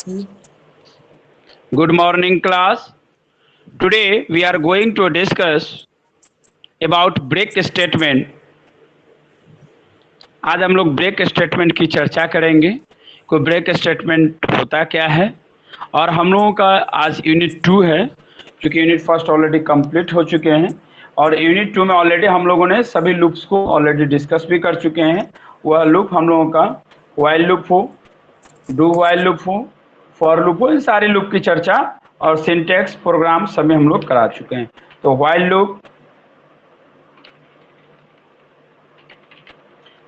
Good morning, class. Today we are going to discuss about break statement. आज हम लोग break statement की चर्चा करेंगे। कोई ब्रेक स्टेटमेंट होता क्या है, और हम लोगों का आज यूनिट 2 है, क्योंकि यूनिट फर्स्ट ऑलरेडी कंप्लीट हो चुके हैं। और यूनिट 2 में ऑलरेडी हम लोगों ने सभी लूप्स को ऑलरेडी डिस्कस भी कर चुके हैं। वह लूप हम लोगों का व्हाइल लूप हो, डू व्हाइल लूप हो, फॉर लूप हो, इन सारे लूप की चर्चा और सिंटैक्स प्रोग्राम सभी हम लोग करा चुके हैं। तो व्हाइल लूप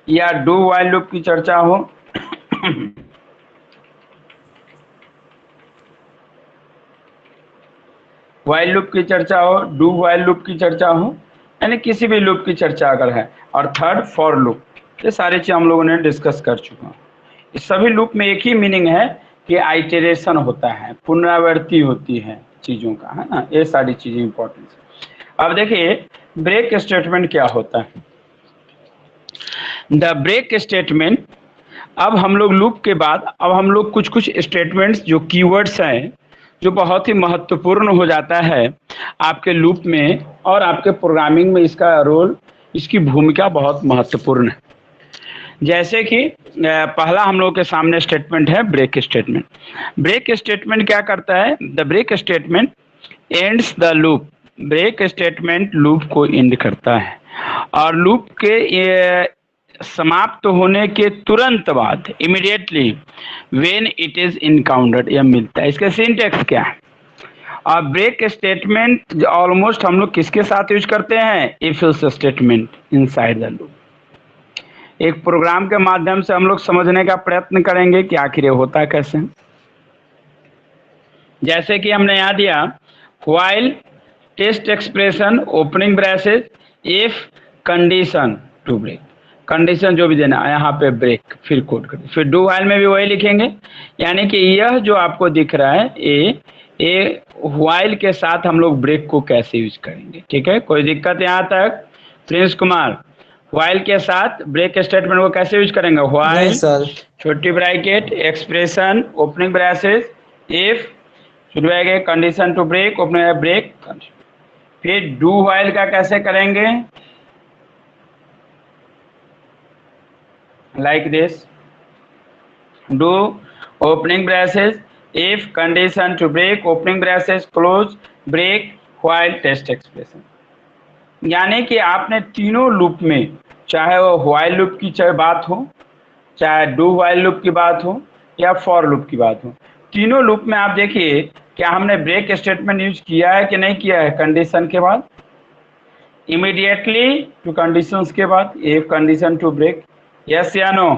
या डू व्हाइल लूप की चर्चा हो व्हाइल लूप की चर्चा हो, डू व्हाइल लूप की चर्चा हो, यानी किसी भी लूप की चर्चा अगर है, और थर्ड फॉर लूप, ये सारी चीज हम लोगों ने डिस्कस कर चुका हूँ। इस सभी लूप में एक ही मीनिंग है कि आइटरेशन होता है, पुनरावृत्ति होती है चीजों का, है ना। ये सारी चीजें इंपॉर्टेंट है। अब देखिए ब्रेक स्टेटमेंट क्या होता है। द ब्रेक स्टेटमेंट, अब हम लोग लूप के बाद अब हम लोग कुछ स्टेटमेंट्स जो कीवर्ड्स हैं, जो बहुत ही महत्वपूर्ण हो जाता है आपके लूप में और आपके प्रोग्रामिंग में। इसका रोल, इसकी भूमिका बहुत महत्वपूर्ण है। जैसे कि पहला हम लोग के सामने स्टेटमेंट है ब्रेक स्टेटमेंट। ब्रेक स्टेटमेंट क्या करता है? The break statement ends the loop. Break statement loop को एंड करता है, और लूप के समाप्त होने के तुरंत बाद, immediately when it is encountered, यह मिलता है। इसका सिंटैक्स क्या है? और ब्रेक स्टेटमेंट ऑलमोस्ट हम लोग किसके साथ यूज करते हैं? If else statement inside the loop. एक प्रोग्राम के माध्यम से हम लोग समझने का प्रयत्न करेंगे कि आखिर ये होता कैसे। जैसे कि हमने यहाँ दिया while test expression opening braces if condition to break, condition जो भी देना यहाँ पे ब्रेक, फिर कोड कर, फिर डू व्हाइल में भी वही लिखेंगे। यानी कि यह जो आपको दिख रहा है ये व्हाइल के साथ हम लोग ब्रेक को कैसे यूज करेंगे। ठीक है, कोई दिक्कत यहाँ तक? प्रिंस कुमार, व्हाइल के साथ ब्रेक स्टेटमेंट को कैसे यूज करेंगे? व्हाइल छोटी bracket expression opening braces if शुरू है condition to break opening break, फिर डू व्हाइल का कैसे करेंगे? Like this, do opening braces if condition to break opening braces close break while test expression. यानी कि आपने तीनों लूप में, चाहे वो व्हाइल लूप की चाहे बात हो, चाहे डू व्हाइल लूप की बात हो, या फॉर लूप की बात हो, तीनों लूप में आप देखिए क्या हमने ब्रेक स्टेटमेंट यूज किया है कि नहीं किया है? कंडीशन के बाद, इमीडिएटली टू कंडीशंस के बाद, if condition to break, yes या नो?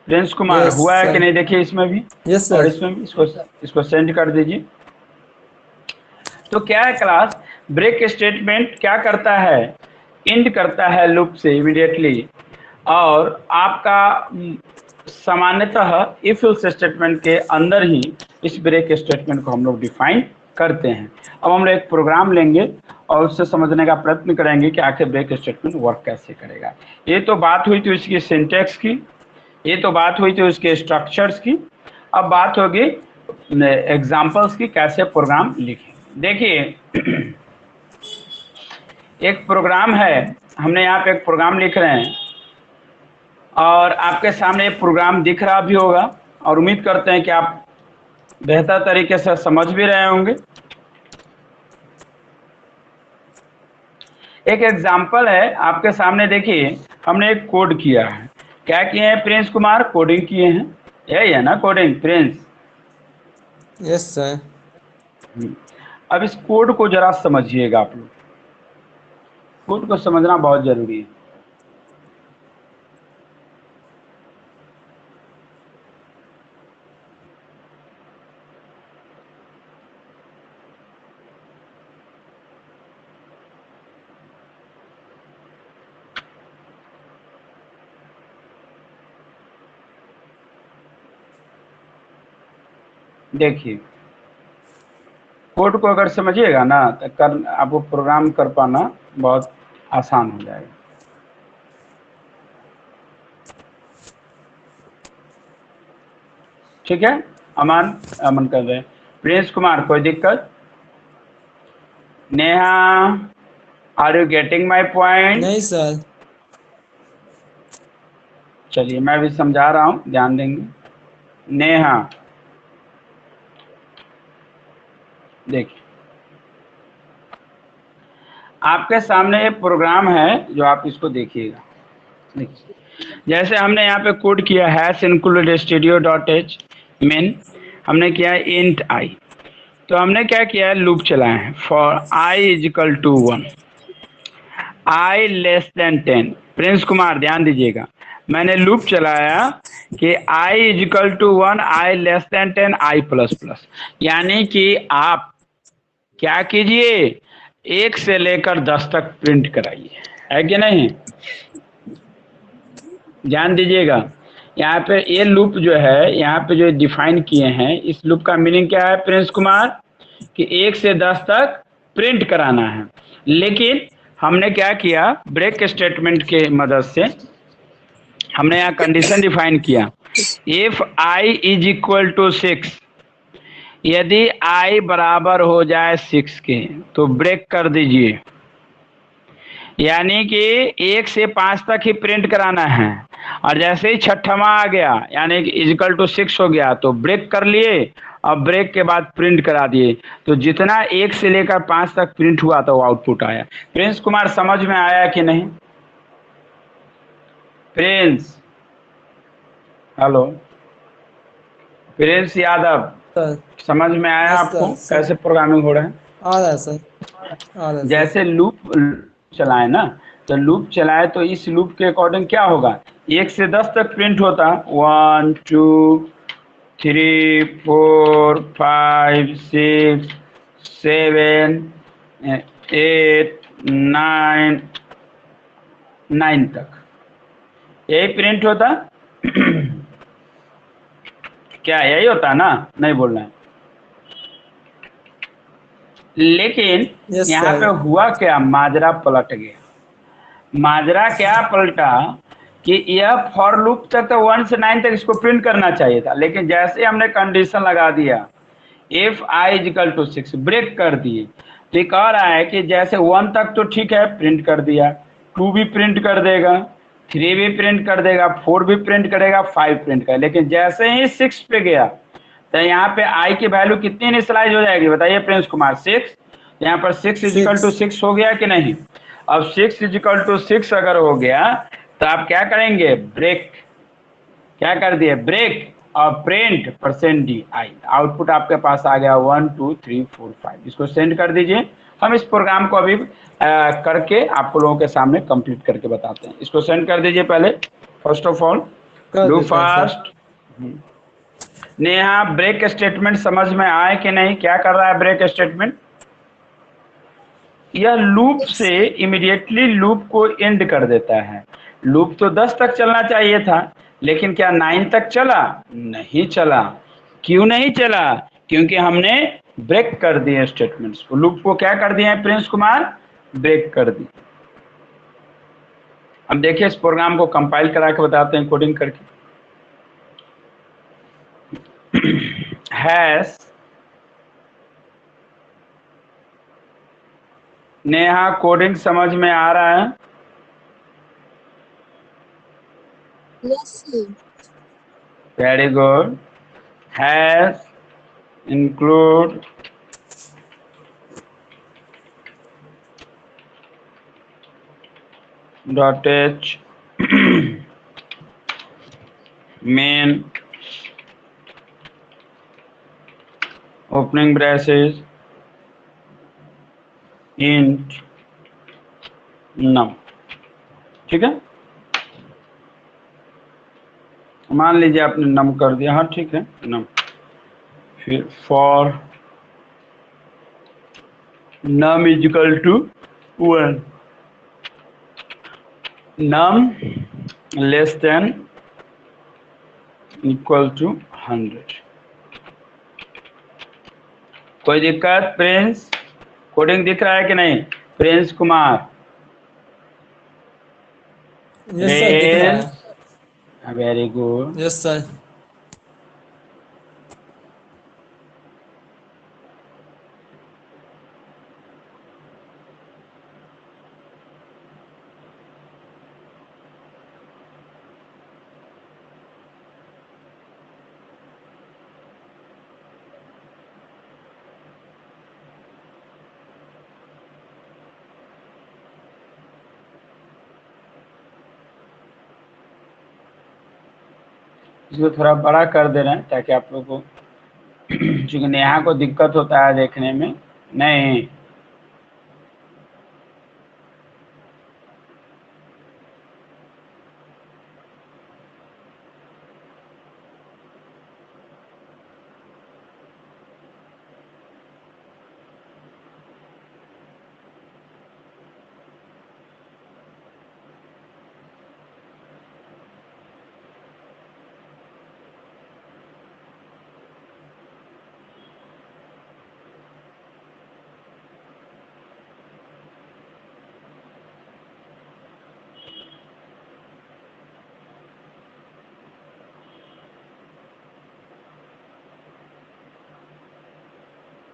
प्रिंस कुमार, Yes, हुआ है कि sir. नहीं? देखिए इसमें भी Yes, और sir. इसमें भी, इसको सेंड कर दीजिए। तो क्या है क्लास, ब्रेक स्टेटमेंट क्या करता है? एंड करता है लूप से इमीडिएटली, और आपका सामान्यतः इफ एल्स स्टेटमेंट के अंदर ही इस ब्रेक स्टेटमेंट को हम लोग डिफाइन करते हैं। अब हम लोग एक प्रोग्राम लेंगे और उससे समझने का प्रयत्न करेंगे कि आखिर ब्रेक स्टेटमेंट वर्क कैसे करेगा। ये तो बात हुई थी उसकी सिंटैक्स की, ये तो बात हुई थी उसके स्ट्रक्चर्स की। अब बात होगी एग्जांपल्स की, कैसे प्रोग्राम लिखें। देखिए एक प्रोग्राम है, हमने यहाँ पे एक प्रोग्राम लिख रहे हैं, और आपके सामने प्रोग्राम दिख रहा भी होगा, और उम्मीद करते हैं कि आप बेहतर तरीके से समझ भी रहे होंगे। एक एग्जांपल है आपके सामने, देखिए हमने एक कोड किया है। क्या किए हैं प्रिंस कुमार? कोडिंग किए हैं, यही है ना कोडिंग प्रिंस? Yes, sir. अब इस कोड को जरा समझिएगा आप लोग, कोड को समझना बहुत जरूरी है। देखिए कोड को अगर समझिएगा ना तो आपको प्रोग्राम कर पाना बहुत आसान हो जाएगा। ठीक है, अमन अमन कर रहे हैं। प्रिंस कुमार, कोई दिक्कत? Neha, are you getting my point? नहीं सर। चलिए मैं भी समझा रहा हूँ, ध्यान देंगे। नेहा, देखिए आपके सामने ये प्रोग्राम है जो आप इसको देखिएगा। देखिए जैसे हमने यहाँ पे कोड किया है include studio.h मेन, हमने किया है int I। तो हमने क्या किया है, लूप चलाए हैं for I is equal to 1, I less than 10। Prince Kumar ध्यान दीजिएगा, मैंने लूप चलाया कि I is equal to 1, I less than 10, I plus plus. यानी कि आप क्या कीजिए, 1 से लेकर 10 तक प्रिंट कराइए, है कि नहीं? ध्यान दीजिएगा, यहाँ पे ये लूप जो है यहाँ पे जो डिफाइन किए हैं, इस लूप का मीनिंग क्या है प्रिंस कुमार, कि 1 से 10 तक प्रिंट कराना है। लेकिन हमने क्या किया, ब्रेक स्टेटमेंट के मदद से हमने यहाँ कंडीशन डिफाइन किया, if I is equal to 6, यदि आई बराबर हो जाए 6 के तो ब्रेक कर दीजिए। यानी कि 1 से 5 तक ही प्रिंट कराना है, और जैसे ही छठवां आ गया यानी कि इजिकल टू 6 हो गया तो ब्रेक कर लिए, और ब्रेक के बाद प्रिंट करा दिए। तो जितना 1 से लेकर 5 तक प्रिंट हुआ तो वो आउटपुट आया। प्रिंस कुमार समझ में आया कि नहीं? Prince, hello Prince Yadav, sir. समझ में आया यस आपको सर। कैसे प्रोग्रामिंग हो रहा है? आ रहा है सर। आ रहा है सर। जैसे लूप चलाए ना, तो लूप चलाए तो इस लूप के अकॉर्डिंग क्या होगा, 1 से 10 तक प्रिंट होता, 1 2 3 4 5 6 7 8 9 9 तक यही प्रिंट होता। क्या यही होता ना? नहीं बोलना है। लेकिन यस यहाँ सर। पे हुआ क्या, माजरा पलट गया। माजरा क्या पलटा कि यह फॉर लूप तक तो 1 से 9 तक इसको प्रिंट करना चाहिए था, लेकिन जैसे हमने कंडीशन लगा दिया if I is equal to 6, break कर दिए, तो ये कह रहा है कि जैसे 1 तक तो ठीक है प्रिंट कर दिया, 2 भी प्रिंट कर देगा, 3 भी प्रिंट कर देगा, 4 भी प्रिंट करेगा, 5 प्रिंट करेगा, लेकिन जैसे ही 6 पे गया तो यहाँ पे आई की वैल्यू कितनी इनिशियलाइज हो जाएगी बताइए प्रिंस कुमार? 6। यहाँ पर 6 इजिकल टू 6। 6 हो गया कि नहीं? अब 6 इजिकल टू 6 अगर हो गया तो आप क्या करेंगे, ब्रेक, क्या कर दिए ब्रेक, और प्रिंट %d आई, आउटपुट आपके पास आ गया 1 2 3 4 5। इसको सेंड कर दीजिए। हम इस प्रोग्राम को अभी करके आप लोगों के सामने कंप्लीट करके बताते हैं। इसको सेंड कर दीजिए पहले, फर्स्ट ऑफ ऑल कर डू देता है sir. Fast. Neha, break statement समझ में आए कि नहीं? क्या कर रहा है ब्रेक स्टेटमेंट? यह लूप से इमीडिएटली लूप को एंड कर देता है। लूप तो 10 तक चलना चाहिए था, लेकिन क्या 9 तक चला? नहीं चला। क्यों नहीं चला? क्योंकि हमने ब्रेक कर दिए स्टेटमेंट्स को। लूप को क्या कर दिए प्रिंस कुमार? ब्रेक कर दिए। अब देखिए इस प्रोग्राम को कंपाइल करा के बताते हैं कोडिंग करके। हैश, नेहा कोडिंग समझ में आ रहा है? Yes, sir. Very good. Hash include .h main opening braces int num। ठीक है, मान लीजिए आपने नम कर दिया, हाँ ठीक है नम। फिर for num is equal to 1, num less than equal to 100। कोई दिक्कत प्रिंस? कोडिंग दिख रहा है कि नहीं प्रिंस कुमार? यस सर, दिख रहा है। Very good. Yes sir. इसको थोड़ा बड़ा कर दे रहे हैं ताकि आप लोगों को क्योंकि नेहा को दिक्कत होता है देखने में। नहीं,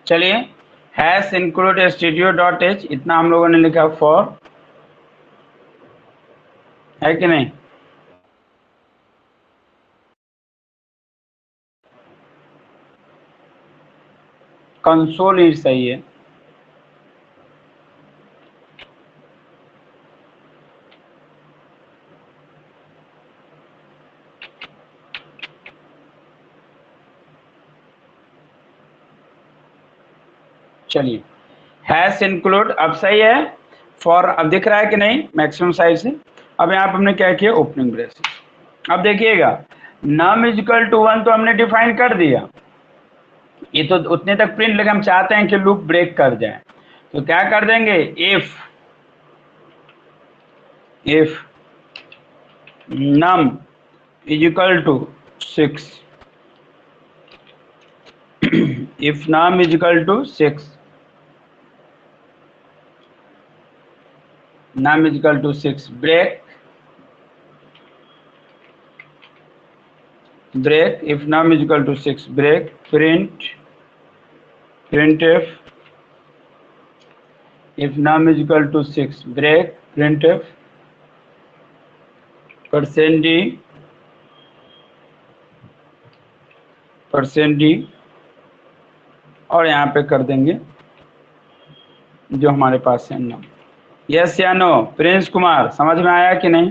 चलिए hash include studio dot H इतना हम लोगों ने लिखा फॉर, है कि नहीं? कंसोल ही सही है। चलिए हैश इंक्लूड अब सही है, फॉर अब दिख रहा है कि नहीं मैक्सिमम साइज से। अब यहाँ पर हमने क्या किया, ओपनिंग ब्रेसेस। अब देखिएगा नम इजिकल टू 1 तो हमने डिफाइन कर दिया, ये तो उतने तक प्रिंट, लेकिन हम चाहते हैं कि लूप ब्रेक कर जाए, तो क्या कर देंगे, if num is equal to 6 if num is equal to 6 num is equal to 6 break if num is equal to 6 break printf if num is equal to 6 break printf %d और यहाँ पे कर देंगे जो हमारे पास है नम। यस या no Prince Kumar, समझ में आया कि नहीं?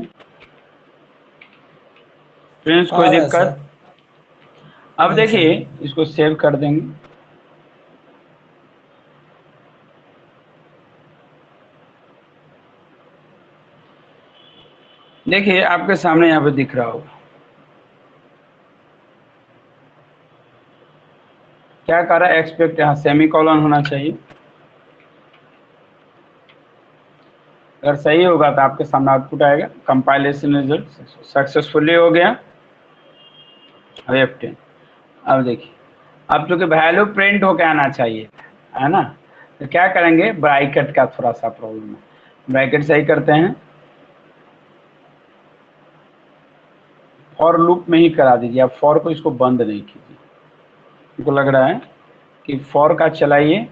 प्रिंस कोई दिक्कत? अब देखिए इसको सेव कर देंगे। देखिए आपके सामने यहाँ पे दिख रहा होगा क्या कर रहा है, एक्सपेक्ट यहाँ सेमीकोलन होना चाहिए। अगर सही होगा तो आपके सामने आउटपुट आएगा, कंपाइलेशन रिजल्ट सक्सेसफुली हो गया। अब F10 अब देखिए अब चूंकि वैल्यू प्रिंट होकर आना चाहिए है ना, तो क्या करेंगे, ब्रैकेट का थोड़ा सा प्रॉब्लम है, ब्रैकेट सही करते हैं, फॉर लूप में ही करा दीजिए। आप फॉर को इसको बंद नहीं कीजिए, मुझको लग रहा है कि फॉर का चलाइए,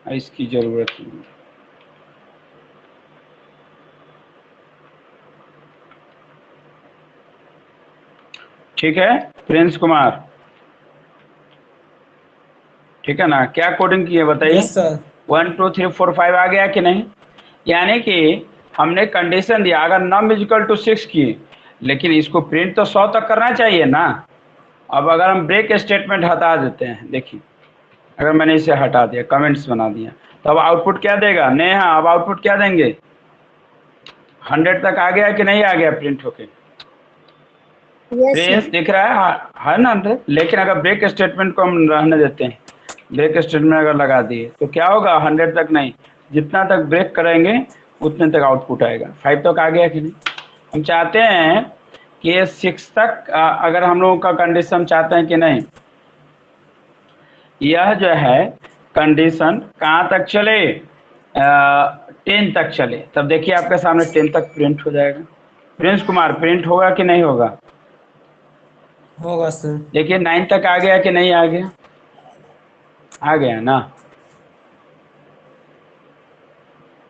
इसकी जरूरत नहीं। ठीक है प्रिंस कुमार, ठीक है ना? क्या कोडिंग की है बताइए? 1 2 3 4 5 आ गया कि नहीं? यानी कि हमने कंडीशन दिया अगर नम इजिकल टू 6 की, लेकिन इसको प्रिंट तो 100 तक करना चाहिए ना। अब अगर हम ब्रेक स्टेटमेंट हटा देते हैं, देखिए अगर मैंने इसे हटा दिया, कमेंट्स बना दिया, तो अब आउटपुट क्या देगा नेहा? अब आउटपुट क्या देंगे, 100 तक आ गया कि नहीं आ गया प्रिंट होके? प्रिंस दिख रहा है ना 100। लेकिन अगर ब्रेक स्टेटमेंट को हम रहने देते हैं, ब्रेक स्टेटमेंट अगर लगा दिए तो क्या होगा, 100 तक नहीं, जितना तक ब्रेक करेंगे उतने तक आउटपुट आएगा। 5 तक आ गया कि नहीं? हम चाहते हैं कि ये 6 तक अगर हम लोगों का कंडीशन चाहते हैं कि नहीं, यह जो है कंडीशन कहाँ तक चले, 10 तक चले, तब देखिए आपके सामने 10 तक प्रिंट हो जाएगा। प्रिंस कुमार प्रिंट होगा कि नहीं होगा? होगा सर। देखिए 9 तक आ गया कि नहीं आ गया? आ गया ना?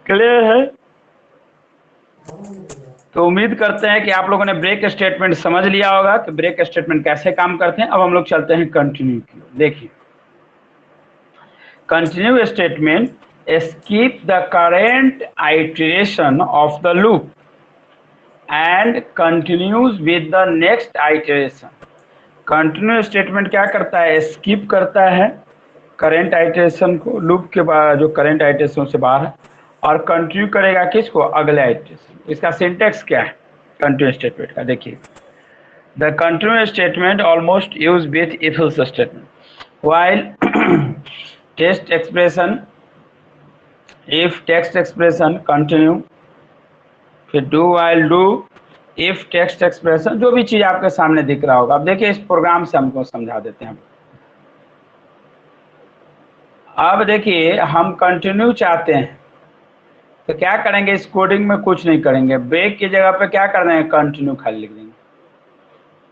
क्लियर है? तो उम्मीद करते हैं कि आप लोगों ने ब्रेक स्टेटमेंट समझ लिया होगा कि ब्रेक स्टेटमेंट कैसे काम करते हैं। अब हम लोग चलते हैं कंटिन्यू की ओर। देखिए continue statement skip the current iteration of the loop and continues with the next iteration. Continue statement क्या करता है, स्किप करता है करेंट आइटरेशन को, लूप के बाद जो करेंट आइटरेशन से बाहर है, और कंटिन्यू करेगा किसको, अगले आइटरेशन। इसका सिंटेक्स क्या है कंटिन्यू स्टेटमेंट का, देखिए the continue statement almost use with if else statement while test expression, if text expression continue, फिर do while do, if text expression, जो भी चीज आपके सामने दिख रहा होगा। अब देखिए इस प्रोग्राम से हमको समझा देते हैं। अब देखिए हम कंटिन्यू चाहते हैं तो क्या करेंगे, इस कोडिंग में कुछ नहीं करेंगे, ब्रेक की जगह पे क्या कर देंगे, कंटिन्यू खाली लिख देंगे,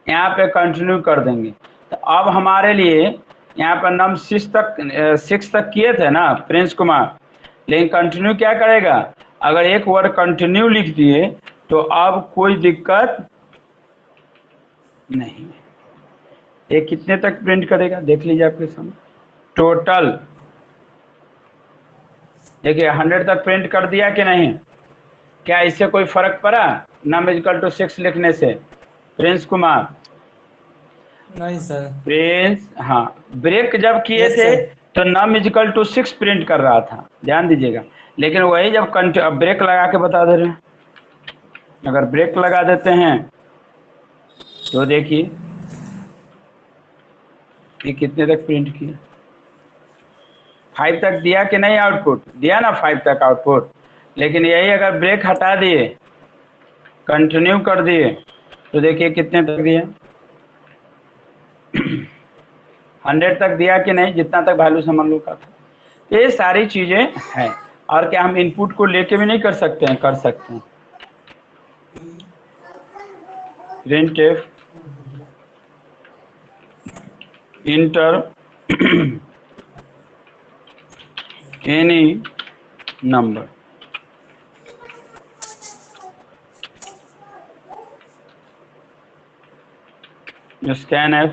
यहाँ पे कंटिन्यू कर देंगे। तो अब हमारे लिए यहाँ पर नम 6 तक किए थे ना प्रिंस कुमार, लेकिन कंटिन्यू क्या करेगा, अगर एक वर्ड कंटिन्यू लिख दिए तो अब कोई दिक्कत नहीं। ये कितने तक प्रिंट करेगा देख लीजिए आपके सामने, टोटल देखिए 100 तक प्रिंट कर दिया कि नहीं, क्या इससे कोई फर्क पड़ा नम इक्वल टू 6 लिखने से प्रिंस कुमार? नहीं सर। प्रिंस, हाँ, ब्रेक जब किए Yes, थे sir. तो नम इक्वल टू 6 प्रिंट कर रहा था, ध्यान दीजिएगा। लेकिन वही जब ब्रेक लगा के बता दे रहे हैं, अगर ब्रेक लगा देते हैं तो देखिए ये कितने तक प्रिंट किया, 5 तक दिया कि नहीं, आउटपुट दिया ना 5 तक आउटपुट। लेकिन यही अगर ब्रेक हटा दिए, कंटिन्यू कर दिए, तो देखिए कितने तक दिया, 100 तक दिया कि नहीं, जितना तक वैल्यू समझ लो का था। ये सारी चीजें हैं। और क्या हम इनपुट को लेके भी नहीं कर सकते हैं, कर सकते हैं। printf enter any number, scanf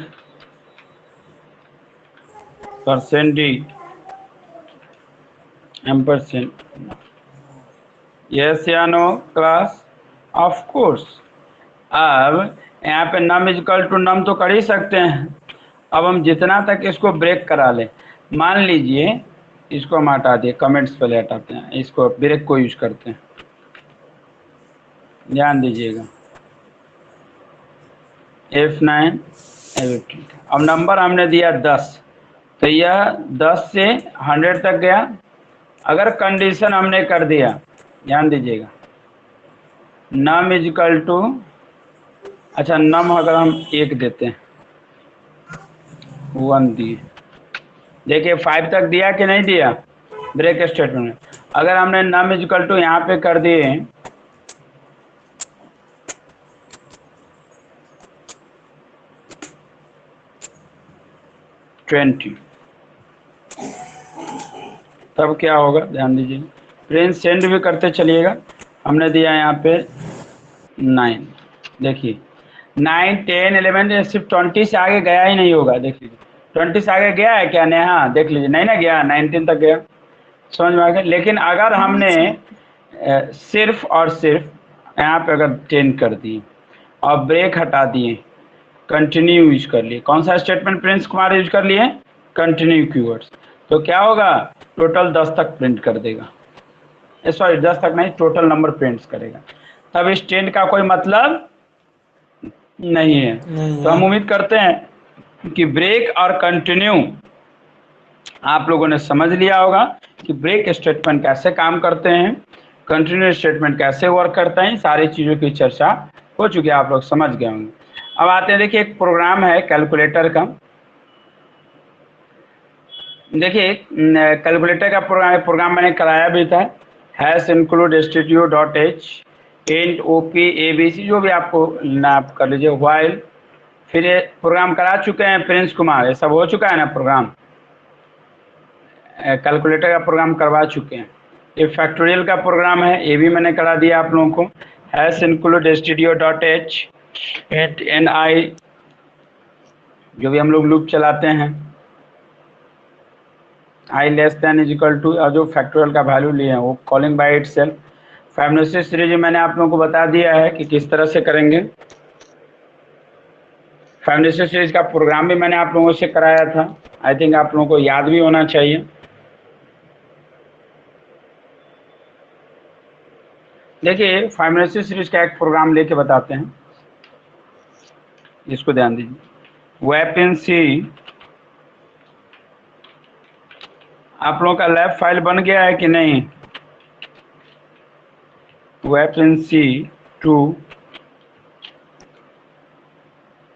%d ampersand, yes या नो क्लास, ऑफ कोर्स। अब यहाँ पे नम इक्वल टू नम तो कर ही सकते हैं। अब हम जितना तक इसको ब्रेक करा लें, मान लीजिए इसको हम हटा दिए, कमेंट्स पहले हटाते हैं, इसको ब्रेक को यूज करते हैं, ध्यान दीजिएगा F9 F8। अब नंबर हमने दिया 10, तो यह 10 से 100 तक गया। अगर कंडीशन हमने कर दिया, ध्यान दीजिएगा, नम इक्वल टू, अच्छा नम अगर हम 1 देते हैं, 1 दिए, देखिए 5 तक दिया कि नहीं दिया ब्रेक स्टेटमेंट में। अगर हमने नम इक्वल टू यहाँ पे कर दिए 20, तब क्या होगा, ध्यान दीजिए, प्रिंट सेंड भी करते चलिएगा। हमने दिया यहाँ पे 9, देखिए 9, 10, 11, सिर्फ 20 से आगे गया ही नहीं होगा, देख लीजिए 20 से आगे गया है क्या, नेहा देख लीजिए, नहीं ना गया, 19 तक गया, समझ में आ गया। लेकिन अगर हमने सिर्फ और सिर्फ यहाँ पे अगर 10 कर दिए और ब्रेक हटा दिए, कंटिन्यू यूज कर लिए, कौन सा स्टेटमेंट प्रिंस कुमार यूज कर लिए, कंटिन्यू कीवर्ड्स, तो क्या होगा, टोटल 10 तक प्रिंट कर देगा, सॉरी 10 तक नहीं, टोटल नंबर प्रिंट करेगा। तब इस 10 का कोई मतलब नहीं है। तो हम उम्मीद करते हैं कि ब्रेक और कंटिन्यू आप लोगों ने समझ लिया होगा कि ब्रेक स्टेटमेंट कैसे काम करते हैं, कंटिन्यू स्टेटमेंट कैसे वर्क करते हैं, सारी चीज़ों की चर्चा हो चुकी है, आप लोग समझ गए होंगे। अब आते हैं, देखिए एक प्रोग्राम है कैलकुलेटर का, देखिए कैलकुलेटर का प्रोग्राम मैंने कराया भी था, #include_stdio.h int op abc, जो भी आपको आप कर लीजिए, वाइल, फिर ये प्रोग्राम करा चुके हैं प्रिंस कुमार, ये सब हो चुका है ना प्रोग्राम, कैलकुलेटर का प्रोग्राम करवा चुके हैं। ये फैक्टोरियल का प्रोग्राम है, ये भी मैंने करा दिया आप लोगों को, #include_stdio.h ni, जो भी हम लोग लूप चलाते हैं, i <= और जो फैक्टोरियल का वैल्यू लिए हैं वो calling by itself, Fibonacci series मैंने आप लोगों को बता दिया है कि किस तरह से करेंगे। फिबोनाची सीरीज का प्रोग्राम भी मैंने आप लोगों से कराया था, आई थिंक आप लोगों को याद भी होना चाहिए। देखिए फिबोनाची सीरीज का एक प्रोग्राम लेके बताते हैं, इसको ध्यान दीजिए। वेपन सी, आप लोगों का लैब फाइल बन गया है कि नहीं? वेपन सी टू,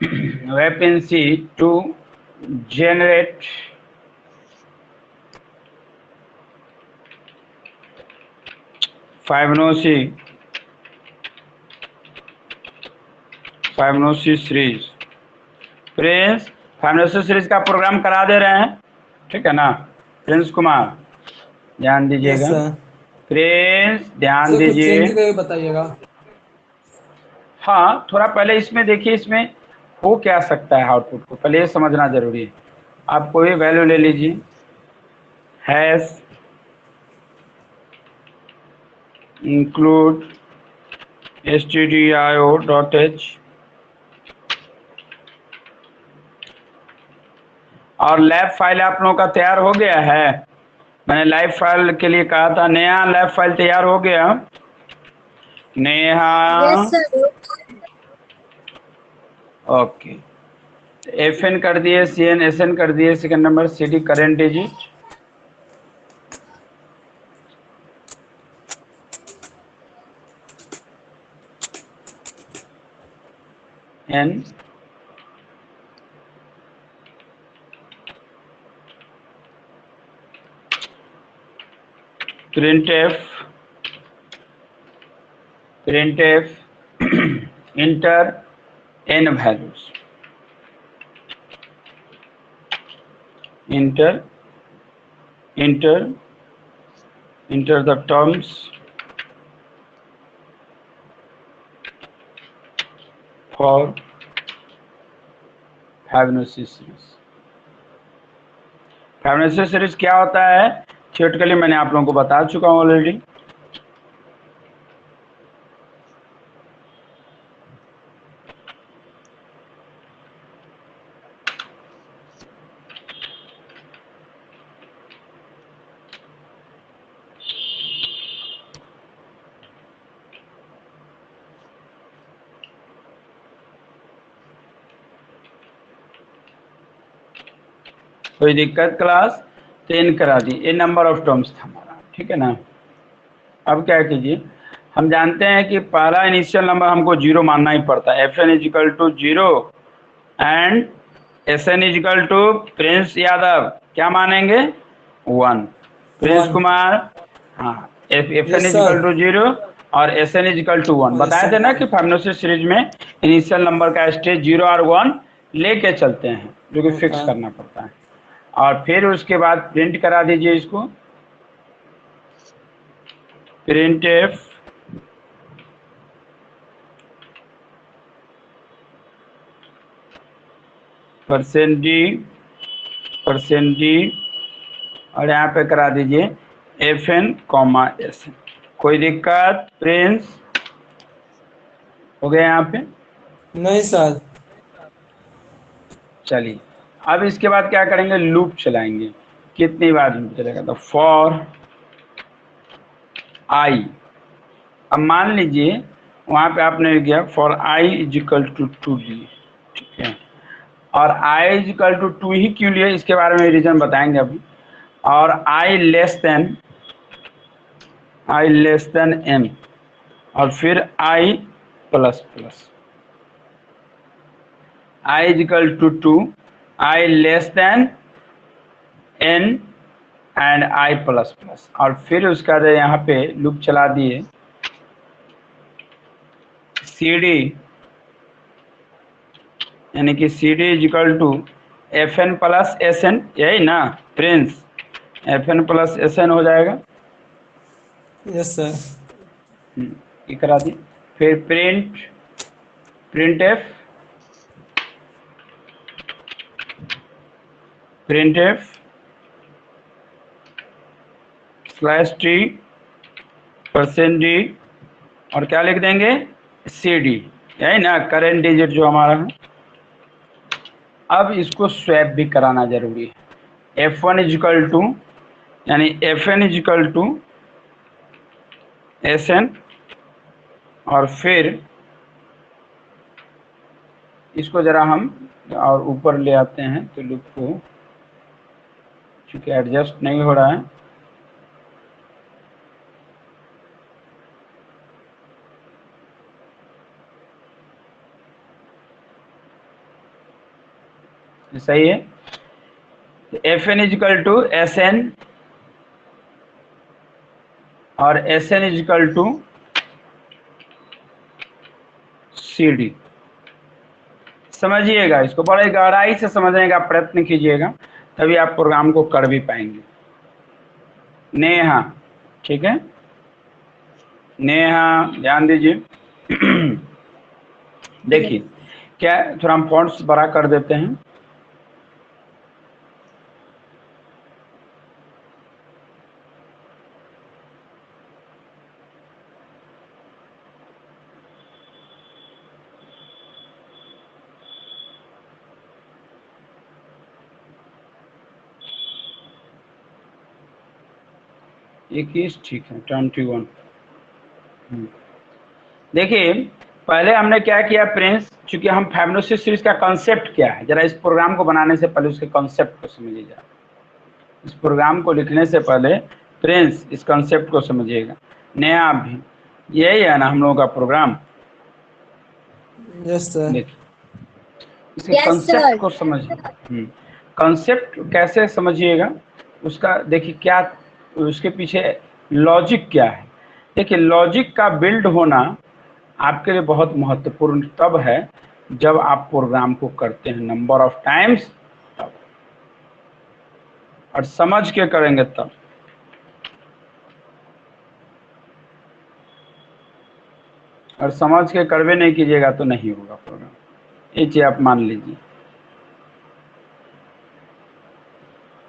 वेपन C to generate Fibonacci series. Prince Fibonacci series का प्रोग्राम करा दे रहे हैं, ठीक है ना? प्रिंस कुमार ध्यान यस दीजिएगा। सर। प्रिंस ध्यान सर कुछ दीजिए। चेंज करके बताइएगा। हाँ, थोड़ा पहले इसमें देखिए, इसमें हो क्या सकता है आउटपुट को पहले ये समझना जरूरी है। आप कोई वैल्यू ले लीजिए, हैश इंक्लूड stdio.h, और लैब फाइल आप लोगों का तैयार हो गया है। मैंने लाइव फाइल के लिए कहा था। नेहा लैब फाइल तैयार हो गया? Neha Yes, sir. Okay. FN कर दिए, CN SN कर दिए, second number CD current digit, N printf enter n values, enter the terms for Fibonacci series. Fibonacci series क्या होता है थियोरेटिकली मैंने आप लोगों को बता चुका हूं ऑलरेडी। कोई दिक्कत? क्लास 10 करा दी, ये नंबर ऑफ टर्म्स था हमारा, ठीक है ना? अब क्या कीजिए, हम जानते हैं कि पहला इनिशियल नंबर हमको 0 मानना ही पड़ता है। FN is equal to 0 and SN is equal to Prince Yadav क्या मानेंगे? 1। प्रिंस 1। कुमार, हाँ, FN yes is equal sir. To 0 और SN इजिकल टू 1 और बताए थे ना कि फिबोनाची सीरीज में इनिशियल नंबर का स्टेज 0 और 1 लेके चलते हैं, जो कि फिक्स ओके। करना पड़ता है। और फिर उसके बाद प्रिंट करा दीजिए इसको, printf %d और यहाँ पे करा दीजिए FN, SN। कोई दिक्कत? प्रिंस हो गया यहाँ पे? नहीं सर। चलिए, अब इसके बाद क्या करेंगे, लूप चलाएंगे। कितनी बार लूप चलेगा? तो फॉर आई, अब मान लीजिए वहां पे आपने किया for I is equal to 2 लिए, ठीक है? और आई इज इक्वल टू 2 ही क्यों लिए, इसके बारे में रीजन बताएंगे अभी। और आई लेस देन एम, और फिर I plus plus, I is equal to 2, I less than N and I plus plus, और फिर उसका यहाँ पे लूप चला दिए CD, यानी कि CD is equal to FN plus SN, यही ना प्रिंस? FN प्लस SN हो जाएगा। Yes sir. ये करा दी। फिर प्रिंटफ स्लैश T %D और क्या लिख देंगे, CD, यही ना करेंट डिजिट जो हमारा है। अब इसको स्वैप भी कराना जरूरी है। F1 इजिकल टू, यानी FN इजिकल टू SN, और फिर इसको जरा हम और ऊपर ले आते हैं तो लूप को, चूंकि एडजस्ट नहीं हो रहा है, सही है। FN इजिकल टू SN और SN इजिकल टू CD। समझिएगा, इसको बड़े गहराई से समझने का प्रयत्न कीजिएगा, तभी आप प्रोग्राम को कर भी पाएंगे। नेहा, ठीक है, नेहा ध्यान दीजिए। देखिए क्या, थोड़ा हम फॉन्ट्स बड़ा कर देते हैं। इक्कीस, ठीक है, 21। देखिए पहले हमने क्या किया प्रिंस, चूंकि हम फैबुलोसिस सीरीज का कॉन्सेप्ट क्या है, जरा इस प्रोग्राम को बनाने से पहले उसके कॉन्सेप्ट को समझिए। जरा इस प्रोग्राम को लिखने से पहले प्रिंस इस कॉन्सेप्ट को समझिएगा। नया भी यही है ना हम लोगों का प्रोग्राम। Yes sir. देखिए इसके Yes, कॉन्सेप्ट sir. को समझिए। कॉन्सेप्ट कैसे समझिएगा उसका, देखिए क्या उसके पीछे लॉजिक क्या है। देखिए लॉजिक का बिल्ड होना आपके लिए बहुत महत्वपूर्ण तब है जब आप प्रोग्राम को करते हैं नंबर ऑफ टाइम्स, तब, और समझ के करेंगे तब। और समझ के करवे नहीं कीजिएगा तो नहीं होगा प्रोग्राम, ये चीज आप मान लीजिए।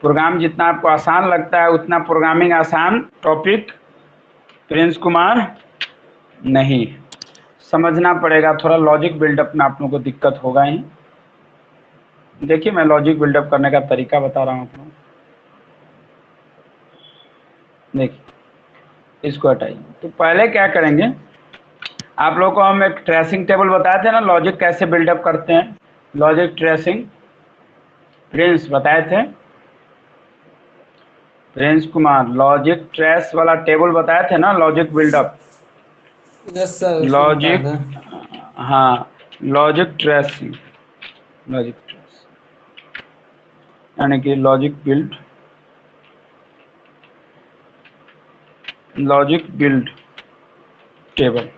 प्रोग्राम जितना आपको आसान लगता है उतना प्रोग्रामिंग आसान टॉपिक प्रिंस कुमार नहीं। समझना पड़ेगा, थोड़ा लॉजिक बिल्डअप में आप लोगों को दिक्कत होगा ही। देखिए मैं लॉजिक बिल्डअप करने का तरीका बता रहा हूँ आप लोगों को। देखिए इसको हटाइए। तो पहले क्या करेंगे, आप लोगों को हम एक ट्रेसिंग टेबल बताए थे ना, लॉजिक कैसे बिल्डअप करते हैं, लॉजिक ट्रेसिंग प्रिंस बताए थे, प्रिंस कुमार लॉजिक ट्रेस वाला टेबल बताए थे ना, लॉजिक बिल्डअप, यस सर, उसको बता लॉजिक, दें। हाँ लॉजिक ट्रेसिंग, लॉजिक ट्रेस यानी कि logic build, logic build table.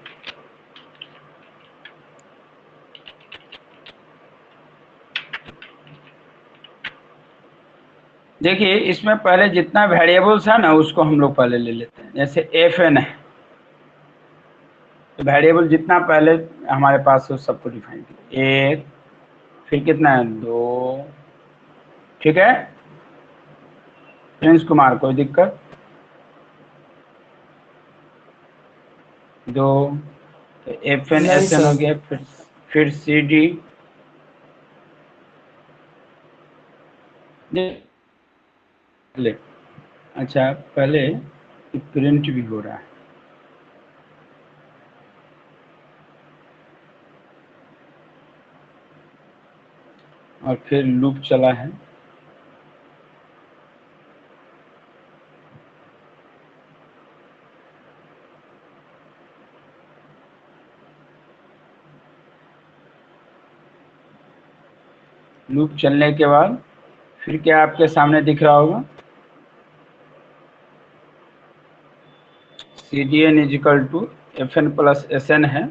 देखिए इसमें पहले जितना वेरिएबल्स है ना उसको हम लोग पहले ले लेते हैं। जैसे FN है तो वेरिएबल जितना पहले हमारे पास है सबको डिफाइन किया, एक, फिर कितना है 2, ठीक है प्रिंस कुमार, कोई दिक्कत, 2, तो FN नहीं SN हो सर। गया, फिर CD, ले, अच्छा पहले प्रिंट भी हो रहा है, और फिर लूप चला है, लूप चलने के बाद फिर क्या आपके सामने दिख रहा होगा, CDN is equal to FN plus SN है,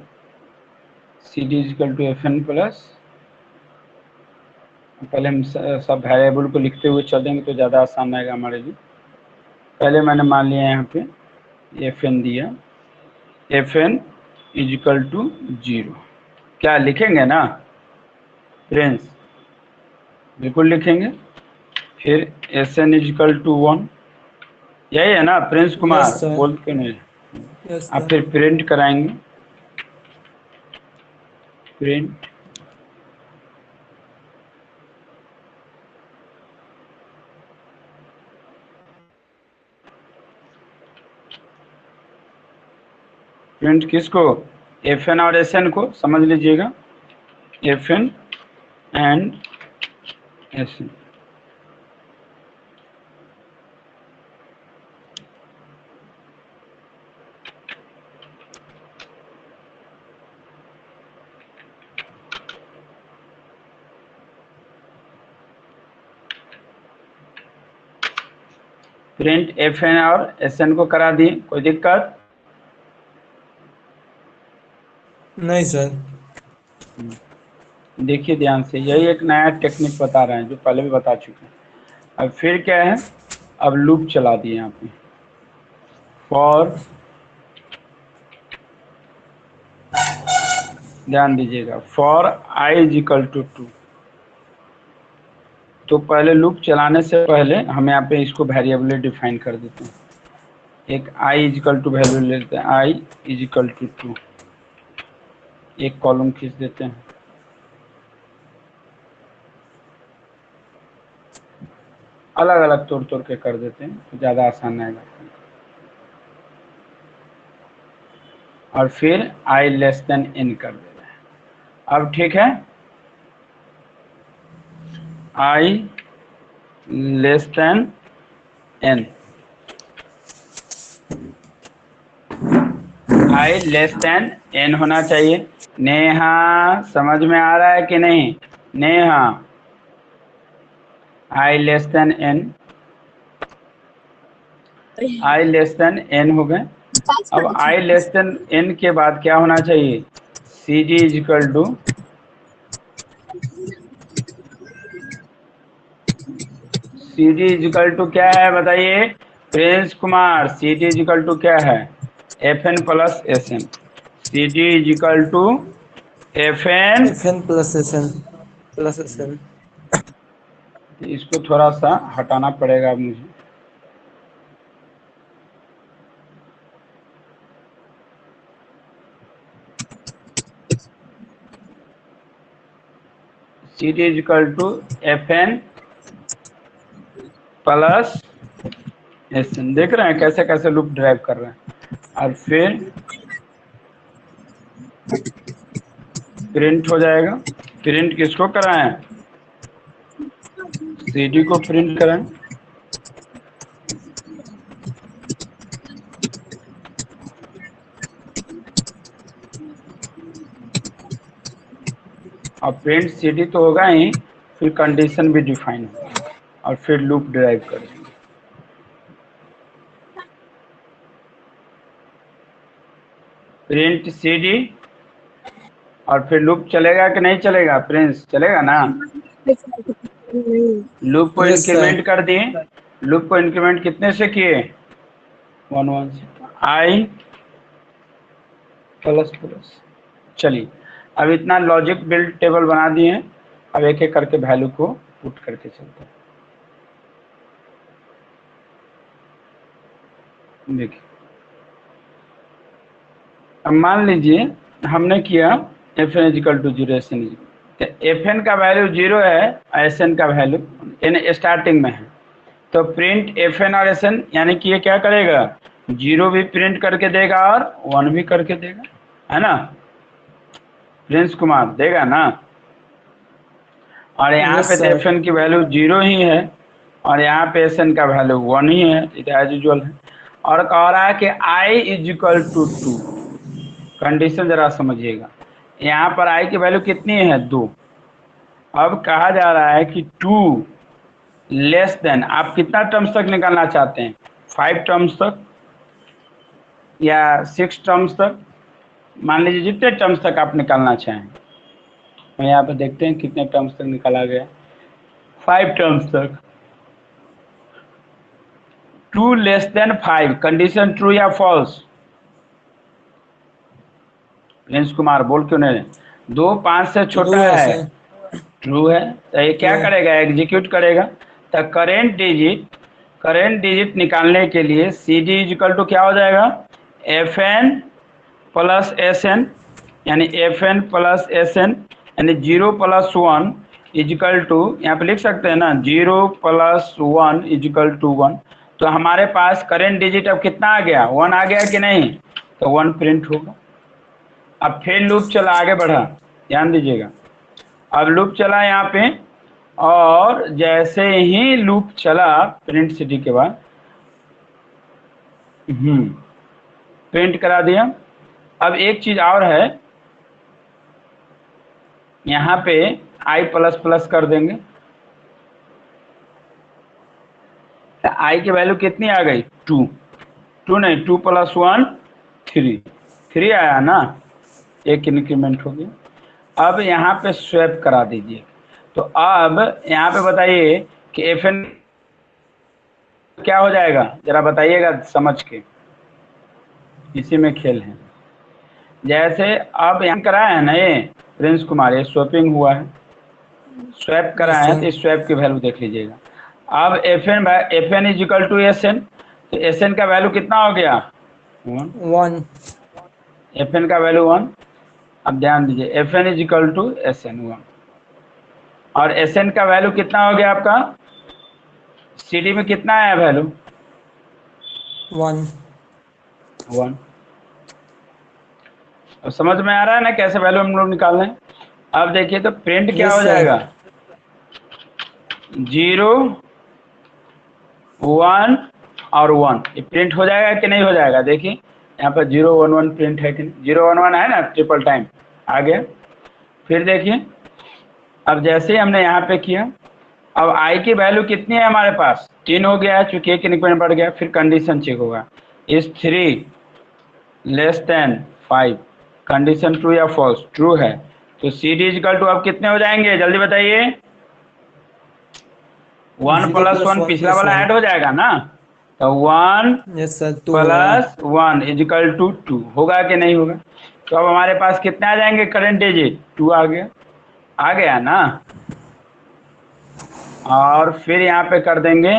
CD is equal to FN plus, पहले हम सब वेरिएबल को लिखते हुए चलेंगे तो ज़्यादा आसान रहेगा हमारे लिए। पहले मैंने मान लिया यहाँ पे FN दिया, FN इजिकल टू 0, क्या लिखेंगे ना प्रिंस, बिल्कुल लिखेंगे, फिर SN इजिकल टू 1, यही है ना प्रिंस यस कुमार, सर। बोल के नहीं, यस अब सर। फिर प्रिंट कराएंगे, प्रिंट प्रिंट किसको, FN और SN को समझ लीजिएगा, FN and SN। Print FN और SN को करा दिए, कोई दिक्कत? नहीं सर। देखिए ध्यान से, यही एक नया टेक्निक बता रहे हैं जो पहले भी बता चुके हैं। अब फिर क्या है, अब लूप चला दिए यहाँ पे, फॉर, ध्यान दीजिएगा, for i is equal to 2। तो पहले लूप चलाने से पहले हम यहाँ पे इसको वेरिएबल डिफाइन कर देते हैं। एक i is equal to value ले लेते हैं, i इज इक्वल टू 2, एक कॉलम खींच देते हैं, अलग अलग तोड़ तोड़ के कर देते हैं तो ज़्यादा आसान रहेगा। और फिर i लेस देन n कर दे रहे हैं। अब ठीक है, i less then n, i less then n होना चाहिए। नेहा समझ में आ रहा है कि नहीं? Neha, i less then n, i less then n हो गए। अब i लेस देन n के बाद क्या होना चाहिए, cd is equal to, cd is equal to क्या है बताइए Prince Kumar, cd is equal to क्या है, fn plus sn, cd is equal to fn। FN plus SN। इसको थोड़ा सा हटाना पड़ेगा अब मुझे, cd is equal to fn plus SN। देख रहे हैं कैसे कैसे लूप ड्राइव कर रहे हैं। और फिर प्रिंट हो जाएगा, प्रिंट किसको कराएं, cd को प्रिंट कराएं। और प्रिंट cd तो होगा ही, फिर कंडीशन भी डिफाइन होगा और फिर लूप ड्राइव करेंगे। प्रिंट cd और फिर लूप चलेगा कि नहीं चलेगा प्रिंस, चलेगा ना? लूप को यस इंक्रीमेंट सर। कर दिए, लूप को इंक्रीमेंट कितने से किए, 1 1 से, i प्लस प्लस। चलिए अब इतना लॉजिक बिल्ड टेबल बना दिए हैं, अब एक एक करके वैल्यू को पुट करके चलते हैं। देखिए अब मान लीजिए हमने किया fn is equal to 0, SN is equal, fn का वैल्यू 0 है, SN का वैल्यू n स्टार्टिंग में है, तो प्रिंट fn और SN यानी कि ये क्या करेगा, 0 भी प्रिंट करके देगा और 1 भी करके देगा, है ना प्रिंस कुमार, देगा ना? और यहाँ यस पे तो सर। fn की वैल्यू 0 ही है और यहाँ पे SN का वैल्यू 1 ही है, एज यूजुअल है। और कह रहा है कि i is equal to 2, condition जरा समझिएगा, यहाँ पर i की वैल्यू कितनी है, 2। अब कहा जा रहा है कि 2 लेस देन, आप कितना टर्म्स तक निकालना चाहते हैं, 5 टर्म्स तक या 6 टर्म्स तक, मान लीजिए जितने टर्म्स तक आप निकालना चाहें। तो यहाँ पे देखते हैं कितने टर्म्स तक निकाला गया, 5 टर्म्स तक। 2 लेस देन 5, कंडीशन ट्रू या फॉल्स, प्रिंस कुमार बोल क्यों नहीं, 2 5 से ट्रू छोटा है है, सर। ट्रू है, तो ये क्या ट्रू। करेगा, एग्जीक्यूट करेगा। तो करेंट डिजिट निकालने के लिए cd इज इक्वल टू क्या हो जाएगा, F N plus S N, यानी F N plus S N, यानी 0 + 1 इजिकल टू, यहाँ पे लिख सकते हैं ना 0 + 1 इजिकल टू 1। तो हमारे पास करेंट डिजिट अब कितना आ गया, 1 आ गया कि नहीं, तो 1 प्रिंट होगा। अब फिर लूप चला, आगे बढ़ा, ध्यान दीजिएगा। अब लूप चला यहाँ पे, और जैसे ही लूप चला प्रिंट सिटी के बाद प्रिंट करा दिया। अब एक चीज और है, यहाँ पे आई प्लस प्लस कर देंगे, तो आई की वैल्यू कितनी आ गई, 2। 2 नहीं, 2 + 1 3, 3 आया ना, एक इंक्रीमेंट हो गया। अब यहाँ पे स्वैप करा दीजिए। तो अब यहाँ पे बताइए कि एफ एन क्या हो जाएगा, जरा बताइएगा समझ के, इसी में खेल है। जैसे अब यहाँ कराया है ना ये प्रिंस कुमार, ये स्वैपिंग हुआ है, स्वैप करा Yes, है, sir. तो इस स्वैप की वैल्यू देख लीजिएगा। अब F N is equal to S N, तो एस एन का वैल्यू कितना हो गया, 1। 1. एफ एन का वैल्यू 1। अब ध्यान दीजिए, F N is equal to S N 1, और एस एन का वैल्यू कितना हो गया आपका, सी डी में कितना आया वैल्यू, 1. 1। अब समझ में आ रहा है ना कैसे वैल्यू हम लोग निकाल रहे हैं। अब देखिए तो प्रिंट क्या Yes, हो sir. जाएगा, 0 1 और 1, ये प्रिंट हो जाएगा कि नहीं हो जाएगा। देखिए यहाँ पर 0 1 1 प्रिंट है कि नहीं, 0 1 1 है ना, ट्रिपल टाइम आ गया। फिर देखिए, अब जैसे ही हमने यहाँ पे किया, अब आई की वैल्यू कितनी है हमारे पास, 3 हो गया है, चूंकि एक इंक्रीमेंट बढ़ गया। फिर कंडीशन चेक होगा, इज 3 < 5, कंडीशन ट्रू या फॉल्स, ट्रू है, तो सी डी इजिकल टू अब कितने हो जाएंगे, जल्दी बताइए। 1 0 + + 1 1 पिछला + वाला 1. ऐड हो जाएगा ना, तो 1 Yes, sir. 2 होगा. + 1 इजिकल टू 2 होगा कि नहीं होगा। तो अब हमारे पास कितने आ जाएंगे करंट डिजिट, 2 आ गया ना। और फिर यहाँ पे कर देंगे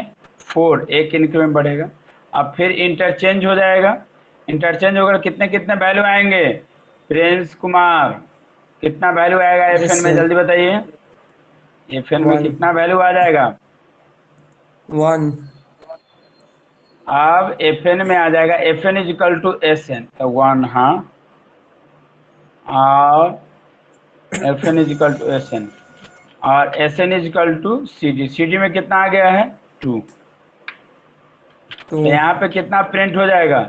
4, एक इंक्रीमेंट बढ़ेगा। अब फिर इंटरचेंज हो जाएगा, इंटरचेंज होकर कितने कितने वैल्यू आएंगे, प्रिंस कुमार कितना वैल्यू आएगा एफ Yes, एन में, sir. जल्दी बताइए। एफ एन में 1. कितना वैल्यू आ जाएगा, 1. अब एफ एन में आ जाएगा F N is equal to S N, तो 1, हाँ, और F N is equal to S N, और S N is equal to C D, C D में कितना आ गया है, 2। 2. तो यहाँ पे कितना प्रिंट हो जाएगा,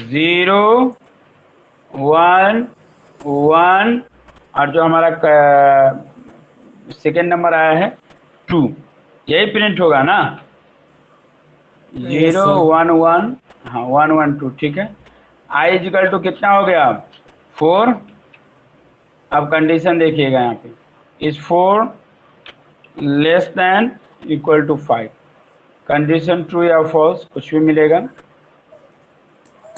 0 1 1, और जो हमारा सेकेंड नंबर आया है 2, यही प्रिंट होगा ना, Yes, 0 sir. 1 1, हाँ 1 1 2, ठीक है। आई इजिकल टू कितना हो गया, 4। अब कंडीशन देखिएगा यहाँ पे, इज 4 < 5, कंडीशन ट्रू या फॉल्स, कुछ भी मिलेगा।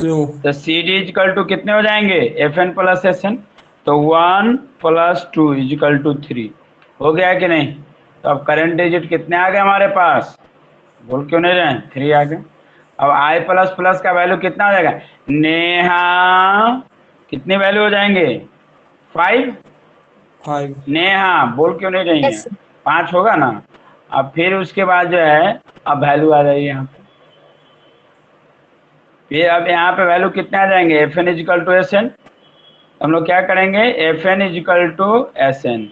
True. तो सी डी इजिकल टू कितने हो जाएंगे, F N plus S N, तो 1 + 2 इजिकल टू 3 हो गया कि नहीं। तो अब करंट डिजिट कितने आ गए हमारे पास, बोल क्यों नहीं रहे, 3 आ गए। अब आई प्लस प्लस का वैल्यू कितना हो जाएगा, नेहा कितनी वैल्यू हो जाएंगे, 5। 5. नेहा बोल क्यों नहीं रही है, Yes, sir. 5 होगा ना। अब फिर उसके बाद जो है, अब वैल्यू आ जाएगी यहाँ पे, फिर अब यहाँ पे वैल्यू कितने आ जाएंगे, F N is equal to S N, हम लोग क्या करेंगे, F N is equal to S N,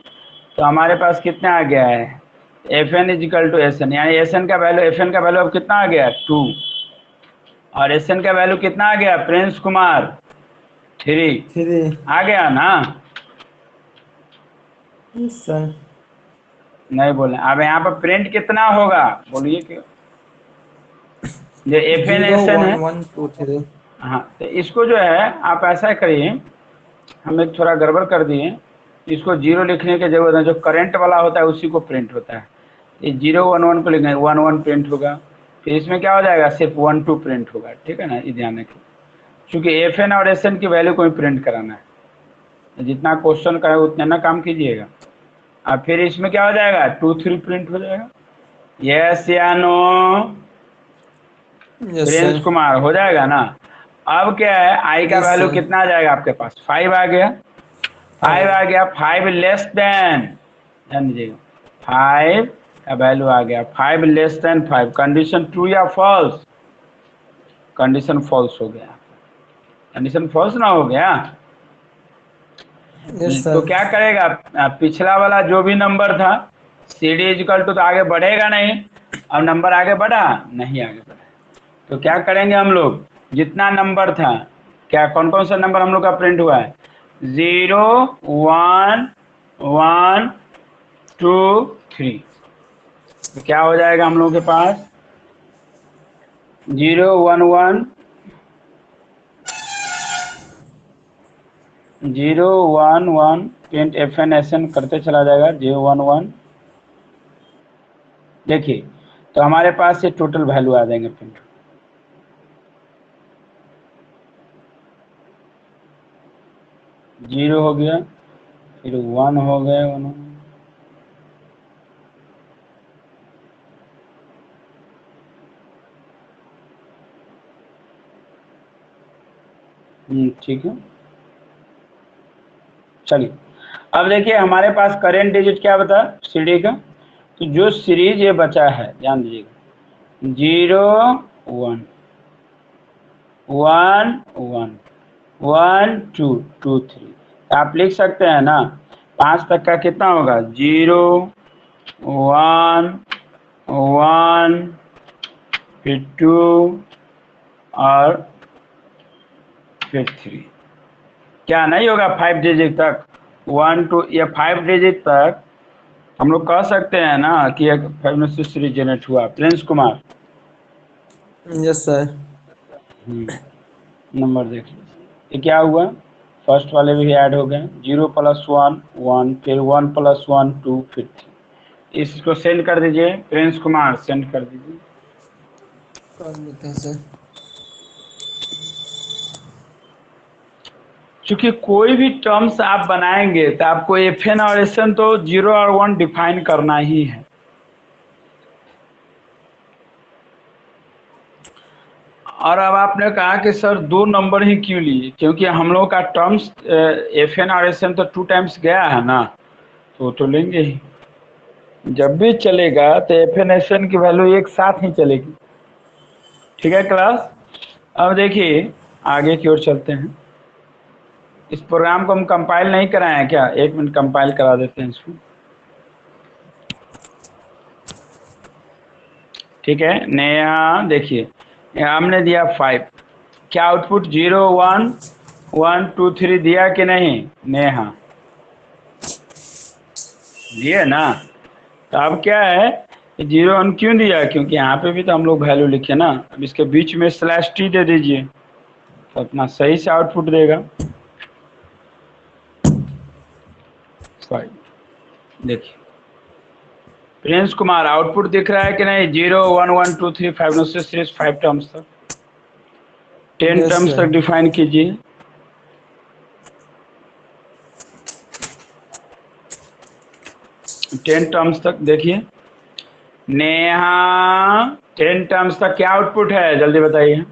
तो हमारे पास कितना आ गया है, F N is equal to S N, यानी एस एन का वैल्यू, एफ एन का वैल्यू अब कितना आ गया, 2, और एस एन का वैल्यू कितना आ गया प्रिंस कुमार, 3 3. आ गया ना। Yes, sir. नहीं बोले, अब यहाँ पर प्रिंट कितना होगा, बोलिए क्यों, जो एफ एन 0 एस एन 1 है, 1 2 3. हाँ, तो इसको जो है आप ऐसा करिए, हम एक थोड़ा गड़बड़ कर दिए, इसको 0 लिखने की जरूरत है, जो करंट वाला होता है उसी को प्रिंट होता है, ये 0 1 1 को लिखेंगे, 1 1 प्रिंट होगा, फिर इसमें क्या हो जाएगा, सिर्फ 1 2 प्रिंट होगा, ठीक है ना, ये ध्यान रखिए, क्योंकि एफ एन और एस एन की वैल्यू को ही प्रिंट कराना है, जितना क्वेश्चन का है उतना ना काम कीजिएगा। अब फिर इसमें क्या हो जाएगा, 2 3 प्रिंट हो जाएगा, यस या no, Yes, Prince sir. Kumar हो जाएगा ना। अब क्या है, आई का Yes, वैल्यू sir. कितना आ जाएगा आपके पास, 5 आ गया। 5 आ गया, 5 लेस देन, ध्यान दीजिएगा, 5 का वैल्यू आ गया, 5 लेस देन 5, कंडीशन ट्रू या फॉल्स, कंडीशन फॉल्स हो गया, कंडीशन फॉल्स ना हो गया। Yes, तो sir. क्या करेगा, पिछला वाला जो भी नंबर था सी डी इजिकल टू, तो आगे बढ़ेगा नहीं, अब नंबर आगे बढ़ा नहीं, आगे बढ़ा, तो क्या करेंगे हम लोग, जितना नंबर था, क्या कौन कौन सा नंबर हम लोग का प्रिंट हुआ है, 0 1 1 2 3, तो क्या हो जाएगा हम लोग के पास 0 1 1 0 1 1 print F N S N करते चला जाएगा 0 1 1। देखिए तो हमारे पास ये टोटल वैल्यू आ जाएंगे प्रिंट, 0 हो गया, फिर 1 हो गए, 1 ठीक है। चलिए अब देखिए हमारे पास करेंट डिजिट क्या बता सीडी का, तो जो सीरीज ये बचा है ध्यान दीजिएगा 0 1 1 1 1 2 2 3, आप लिख सकते हैं ना 5 तक का कितना होगा 0 1 1 फिर 2 और फिर 3, क्या नहीं होगा 5 डिजिट तक, 1 2 या 5 डिजिट तक हम लोग कह सकते हैं ना कि एक 5 सीरीज जनरेट हुआ। Prince Kumar Yes, sir. Number देख लीजिए, ये क्या हुआ, फर्स्ट वाले भी ऐड हो गए, 0 + 1 1, फिर 1 + 1 2, फिर 3। इसको सेंड कर दीजिए प्रिंस कुमार, सेंड कर दीजिए। कर लेते हैं सर। क्योंकि कोई भी टर्म्स आप बनाएंगे तो आपको एफ एन और एस एन तो 0 और 1 डिफाइन करना ही है। और अब आपने कहा कि सर 2 नंबर ही क्यों लिए, क्योंकि हम लोग का टर्म्स एफ एन और एस एन तो 2 टाइम्स गया है ना, तो लेंगे ही, जब भी चलेगा तो एफ एन एस एन की वैल्यू एक साथ ही चलेगी। ठीक है क्लास, अब देखिए आगे की ओर चलते हैं। इस प्रोग्राम को हम कंपाइल नहीं कराए हैं क्या, 1 मिनट कंपाइल करा देते हैं इसको। ठीक है, नया देखिए हमने दिया 5, क्या आउटपुट 0 1 1 2 3 दिया कि नहीं, नेहा दिए ना। तो अब क्या है 0 1 क्यों दिया, क्योंकि यहाँ पे भी तो हम लोग वैल्यू लिखे ना, अब इसके बीच में /t दे दीजिए तो अपना सही से आउटपुट देगा। 5 देखिए प्रिंस कुमार आउटपुट दिख रहा है कि नहीं, 0 1 1 2 3 5 से सीरीज 5 टर्म्स तक, 10 Yes, टर्म्स sir. तक डिफाइन कीजिए। टेन टर्म्स तक देखिए नेहा, 10 टर्म्स तक क्या आउटपुट है जल्दी बताइए।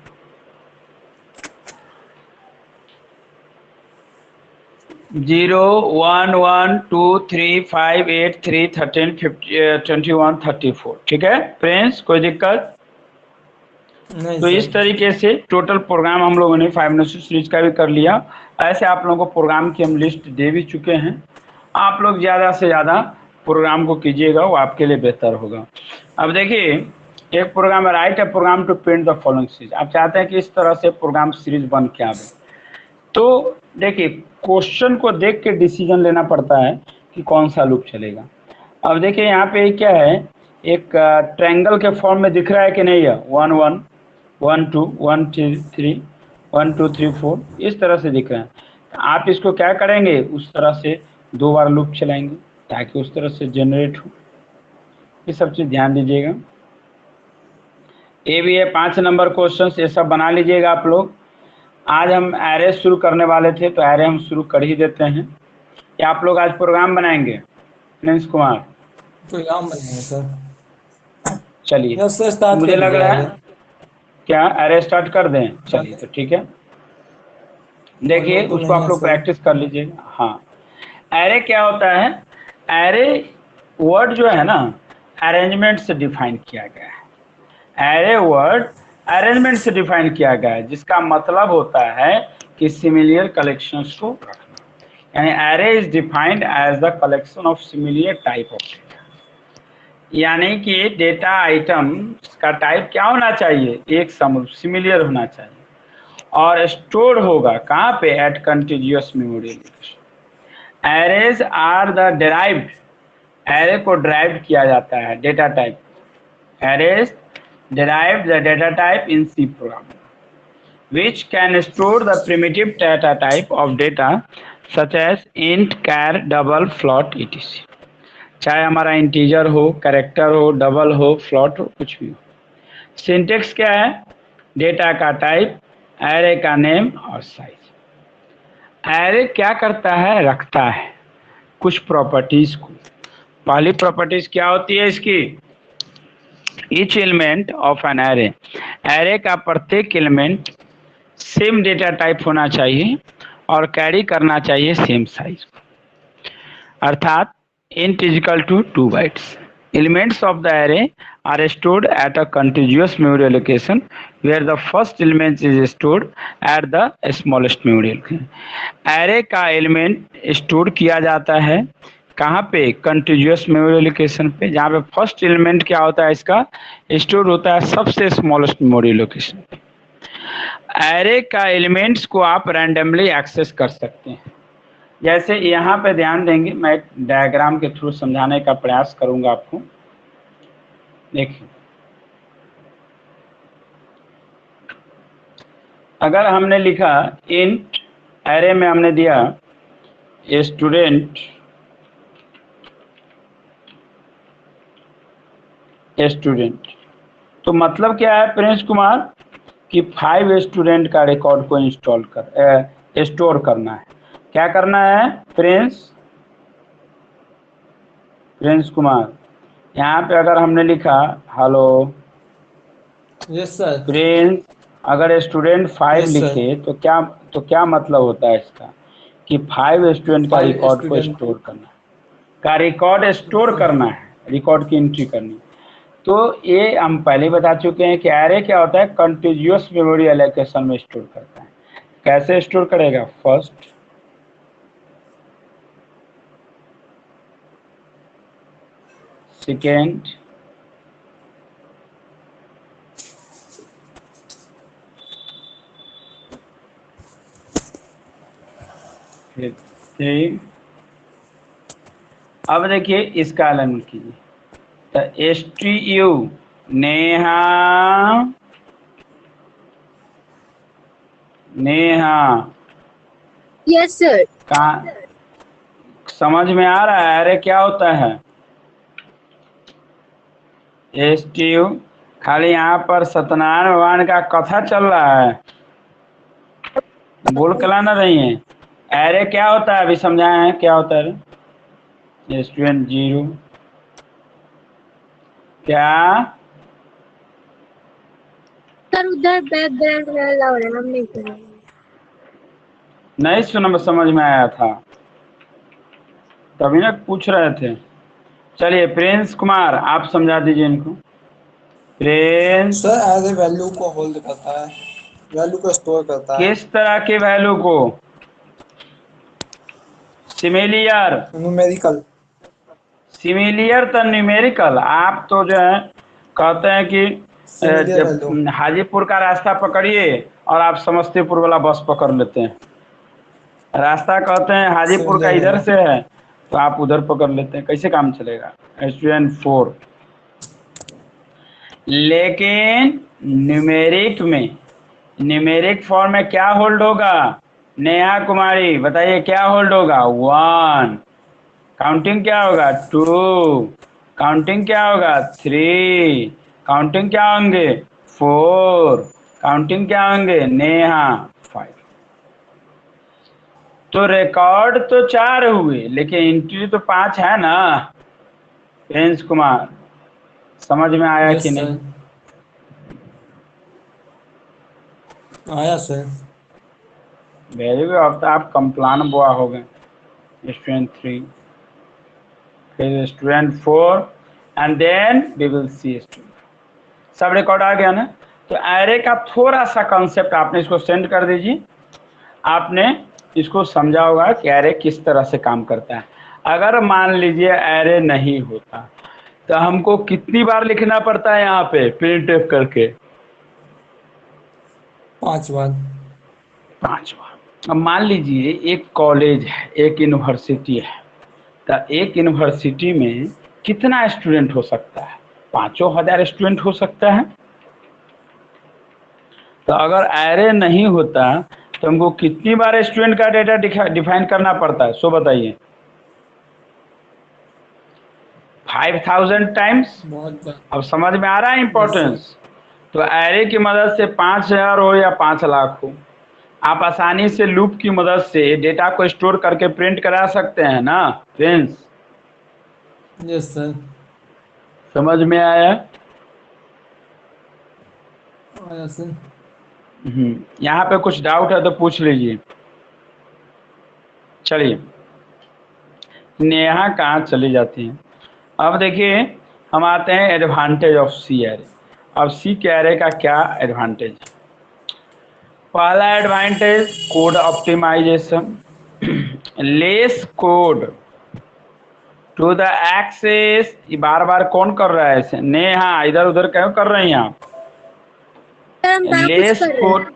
जीरो 1 1 2 3 5 8 3 13 21 34, ठीक है प्रिंस, कोई दिक्कत। नहीं तो इस सर। तरीके से टोटल प्रोग्राम हम लोगों ने 5 सीरीज का भी कर लिया। ऐसे आप लोगों को प्रोग्राम की हम लिस्ट दे भी चुके हैं, आप लोग ज़्यादा से ज़्यादा प्रोग्राम को कीजिएगा, वो आपके लिए बेहतर होगा। अब देखिए एक प्रोग्राम राइट है, program to print the following series, आप चाहते हैं कि इस तरह से प्रोग्राम सीरीज बन के आवे, तो देखिए क्वेश्चन को देख के डिसीजन लेना पड़ता है कि कौन सा लूप चलेगा। अब देखिए यहाँ पे क्या है, एक ट्रायंगल के फॉर्म में दिख रहा है कि नहीं है, 1 1 1 2 1 3 1 2 3 4 इस तरह से दिख रहा है। आप इसको क्या करेंगे, उस तरह से 2 बार लूप चलाएंगे ताकि उस तरह से जनरेट हो, ये सब चीज़ ध्यान दीजिएगा। ये भी है 5 नंबर क्वेश्चन, ये सब बना लीजिएगा आप लोग। आज हम एरे शुरू करने वाले थे तो एरे हम शुरू कर ही देते हैं, या आप लोग आज प्रोग्राम बनाएंगे प्रिंस कुमार। प्रोग्राम बनाएंगे सर। चलिए यस सर, स्टार्ट मुझे कर लग दीजिए रहा आगे। है क्या एरे स्टार्ट कर दें, चलिए तो ठीक है। देखिए तो उसको नहीं आप है लोग सर। प्रैक्टिस कर लीजिएगा। हाँ, एरे क्या होता है? एरे वर्ड जो है ना, अरेंजमेंट से डिफाइन किया गया है। एरे वर्ड अरेंजमेंट से डिफाइन किया गया है, जिसका मतलब होता है कि सिमिलर कलेक्शंस को रखना। यानी array is defined as the collection of similar type of data. यानी कि डेटा आइटम का टाइप क्या होना चाहिए? एक समरूप, सिमिलर होना चाहिए, और स्टोर होगा कहाँ पे? At continuous memory location. Arrays are the derived, array को ड्राइव किया जाता है data type. Arrays derive the data type in C program, which can store the primitive data type of data such as int, char, double, float etc. चाहे हमारा integer हो, character हो, double हो, float हो, कुछ भी हो। सिंटेक्स क्या है? डेटा का टाइप, एरे का नेम और साइज। एरे क्या करता है? रखता है कुछ प्रॉपर्टीज को। पहली प्रॉपर्टीज क्या होती है इसकी? Each element of an array, array का प्रत्येक एलिमेंट सेम डेटा टाइप होना चाहिए और कैरी करना चाहिए सेम साइज। अर्थात int is equal to 2 bytes. Elements of the array are stored at a contiguous memory location where the first element is stored at the smallest memory location. Array का element store किया जाता है कहाँ पे? Continuous memory location पे, जहाँ पे first element क्या होता है इसका? स्टोर होता है सबसे स्मॉलेस्ट मेमोरी लोकेशन पे। एरे का एलिमेंट्स को आप रैंडमली एक्सेस कर सकते हैं। जैसे यहाँ पे ध्यान देंगे, मैं एक डायग्राम के थ्रू समझाने का प्रयास करूंगा आपको। देखिए, अगर हमने लिखा इंट, एरे में हमने दिया स्टूडेंट, स्टूडेंट, तो मतलब क्या है प्रिंस कुमार? कि 5 स्टूडेंट का रिकॉर्ड को इंस्टॉल कर स्टोर करना है। क्या करना है प्रिंस? प्रिंस कुमार, यहाँ पे अगर हमने लिखा हेलो यस सर। प्रिंस, अगर स्टूडेंट 5 यस सर। लिखे तो क्या मतलब होता है इसका? कि 5 स्टूडेंट का 5 रिकॉर्ड को स्टूडेंट। स्टोर करना है, का रिकॉर्ड स्टोर करना है, रिकॉर्ड की एंट्री करनी है। तो ये हम पहले ही बता चुके हैं कि एरे क्या होता है? कंटिन्यूअस मेमोरी एलोकेशन में स्टोर करता है। कैसे स्टोर करेगा? फर्स्ट, सेकेंड, फिर 3। अब देखिए इसका एलिमेंट कीजिए, तो STU Neha, Neha Yes, sir. का समझ में आ रहा है? अरे क्या होता है STU? खाली यहाँ पर सत्यनारायण भगवान का कथा चल रहा है, बोल कलाना रही है। अरे क्या होता है? अभी समझाए हैं क्या होता है। स्टूडेंट 0 क्या? सर उधर बैकग्राउंड में अलाउड है, हम नहीं करेंगे। नहीं सुना, समझ में आया था तभी ना पूछ रहे थे। चलिए प्रिंस कुमार आप समझा दीजिए इनको। Prince, sir as a value को होल्ड करता है, वैल्यू को स्टोर करता है। किस तरह के वैल्यू को? Similar, numerical. सिमिलियर तो न्यूमेरिकल। आप तो जो है कहते हैं कि सिमिलर वैल्यू। हाजीपुर का रास्ता पकड़िए और आप समस्तीपुर वाला बस पकड़ लेते हैं। रास्ता कहते हैं हाजीपुर का सिमिलर इधर वैल्यू। से है तो आप उधर पकड़ लेते हैं, कैसे काम चलेगा? स्टूडेंट 4। लेकिन न्यूमेरिक में, न्यूमेरिक फॉर्म में क्या होल्ड होगा? नेहा कुमारी बताइए क्या होल्ड होगा? 1। काउंटिंग क्या होगा? 2। काउंटिंग क्या होगा? 3। काउंटिंग क्या होंगे? 4। काउंटिंग क्या होंगे नेहा? 5। तो रिकॉर्ड तो 4 हुए लेकिन एंट्री तो 5 है ना प्रिंस कुमार। समझ में आया कि यस नहीं? सर। आया सर। Very good. अब तो आप कंप्लान बुआ हो गए। स्टूडेंट 3, फिर student 4, and then we will see student. सब रिकॉर्ड आ गया ना? तो एरे का थोड़ा सा कॉन्सेप्ट आपने इसको सेंड कर दीजिए। आपने इसको समझा होगा कि एरे किस तरह से काम करता है। अगर मान लीजिए एरे नहीं होता तो हमको कितनी बार लिखना पड़ता है यहाँ पे प्रिंट करके? 5 बार। 5 बार। अब मान लीजिए एक कॉलेज है, एक यूनिवर्सिटी है, तो एक यूनिवर्सिटी में कितना स्टूडेंट हो सकता है? 5,000 स्टूडेंट हो सकता है। तो अगर एरे नहीं होता तो हमको कितनी बार स्टूडेंट का डेटा डिफाइन करना पड़ता है, सो बताइए। 5,000 टाइम्स। बहुत ज्यादा। अब समझ में आ रहा है यस सर। इंपॉर्टेंस? तो एरे की मदद से 5,000 हो या 5 लाख हो, आप आसानी से लूप की मदद से डेटा को स्टोर करके प्रिंट करा सकते हैं ना फ्रेंड्स? Yes sir. समझ में आया? आया सर। यहाँ पे कुछ डाउट है तो पूछ लीजिए। चलिए, नेहा कहाँ चली जाती हैं? अब देखिए, हम आते हैं एडवांटेज ऑफ सी एरे। अब सी के एरे का क्या एडवांटेज? पहला advantage code optimization. Less code to the access. बार बार कौन कर रहा है इसे? नेहा, इधर उधर क्यों कर रही हैं आप? सर हम बड़ा कुछ लेस कर रहे कोड हैं।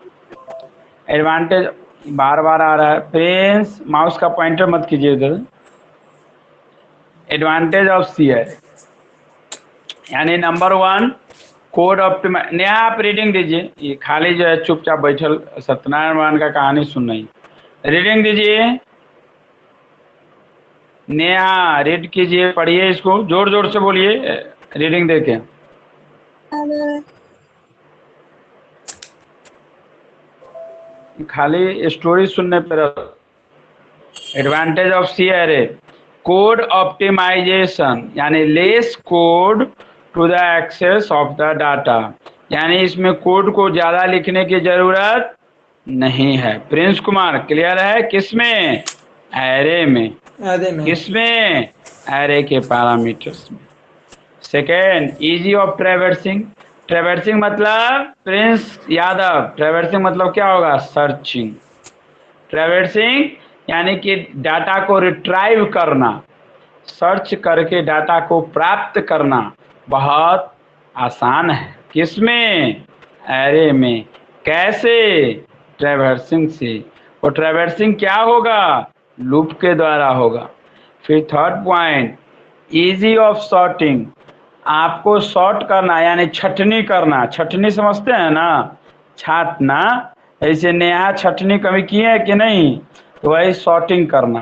एडवांटेज बार बार आ रहा है। प्रिंस, माउस का पॉइंटर मत कीजिए इधर। एडवांटेज ऑफ सी एरे यानी नंबर 1, कोड ऑप्टिमाइज। नेहा आप रीडिंग दीजिए, ये खाली जो है चुपचाप बैठल सत्यनारायण भगवान का कहानी सुन रही। रीडिंग दीजिए नेहा, रीड कीजिए, पढ़िए इसको, जोर जोर से बोलिए रीडिंग देके। अब खाली स्टोरी सुनने पर। Advantage of C array, code optimization यानी less code to the access of the data, यानी इसमें कोड को ज्यादा लिखने की जरूरत नहीं है। प्रिंस कुमार क्लियर है? किसमें? एरे में। अरे में। किसमें? एरे के पैरामीटर्स में। Second, easy of traversing. Traversing मतलब प्रिंस यादव, ट्रेवर्सिंग मतलब क्या होगा? सर्चिंग। ट्रेवर्सिंग यानी कि डाटा को रिट्राइव करना, सर्च करके डाटा को प्राप्त करना बहुत आसान है। किसमें? एरे में। कैसे? ट्रेवर्सिंग से। और ट्रेवर्सिंग क्या होगा? लूप के द्वारा होगा। फिर third point, easy of sorting. आपको सॉर्ट करना यानी छटनी करना। छटनी समझते हैं ना? छाटना। ऐसे नेहा छटनी कभी किए है कि नहीं? तो वही सॉर्टिंग करना।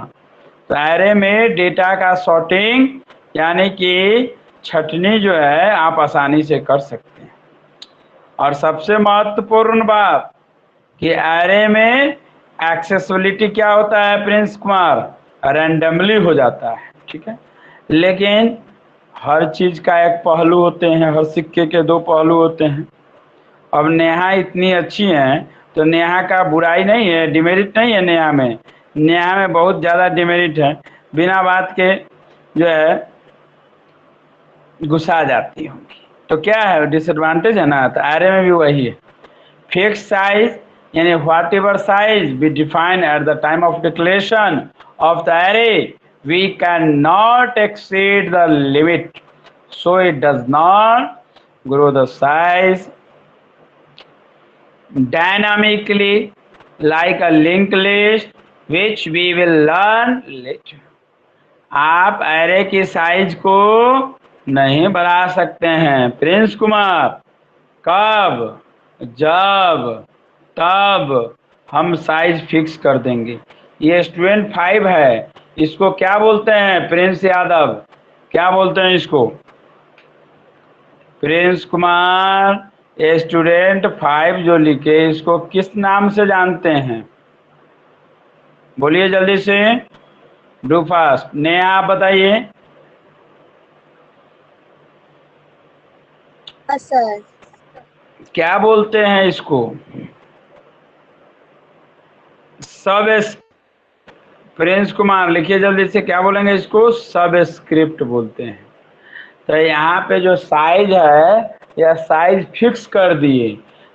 तो एरे में डेटा का सॉर्टिंग यानी कि छटनी जो है आप आसानी से कर सकते हैं। और सबसे महत्वपूर्ण बात कि एरे में एक्सेसिबिलिटी क्या होता है प्रिंस कुमार? रैंडमली हो जाता है, ठीक है। लेकिन हर चीज का एक पहलू होते हैं, हर सिक्के के दो पहलू होते हैं। अब नेहा इतनी अच्छी हैं तो नेहा का बुराई नहीं है, डिमेरिट नहीं है नेहा में। नेहा में बहुत ज़्यादा डिमेरिट है, बिना बात के जो है गुस्सा जाती होंगी। तो क्या है, डिसएडवांटेज है ना? तो एरे में भी वही है। फिक्स साइज यानी whatever size we define at the time of declaration of the array we can not exceed the limit, so it does not grow the size dynamically like a linked list which we will learn later. आप array की size को नहीं बढ़ा सकते हैं Prince Kumar. कब? जब तब हम साइज फिक्स कर देंगे। ये स्टूडेंट 5 है, इसको क्या बोलते हैं प्रिंस यादव? क्या बोलते हैं इसको? प्रिंस कुमार, स्टूडेंट 5 जो लिखे इसको किस नाम से जानते हैं? बोलिए जल्दी से, डू फास्ट। नेहा आप बताइए। सर क्या बोलते हैं इसको? सब प्रिंस कुमार लिखिए जल्दी से, क्या बोलेंगे इसको? सब स्क्रिप्ट बोलते हैं। तो यहाँ पे जो साइज है यह साइज फिक्स कर दिए।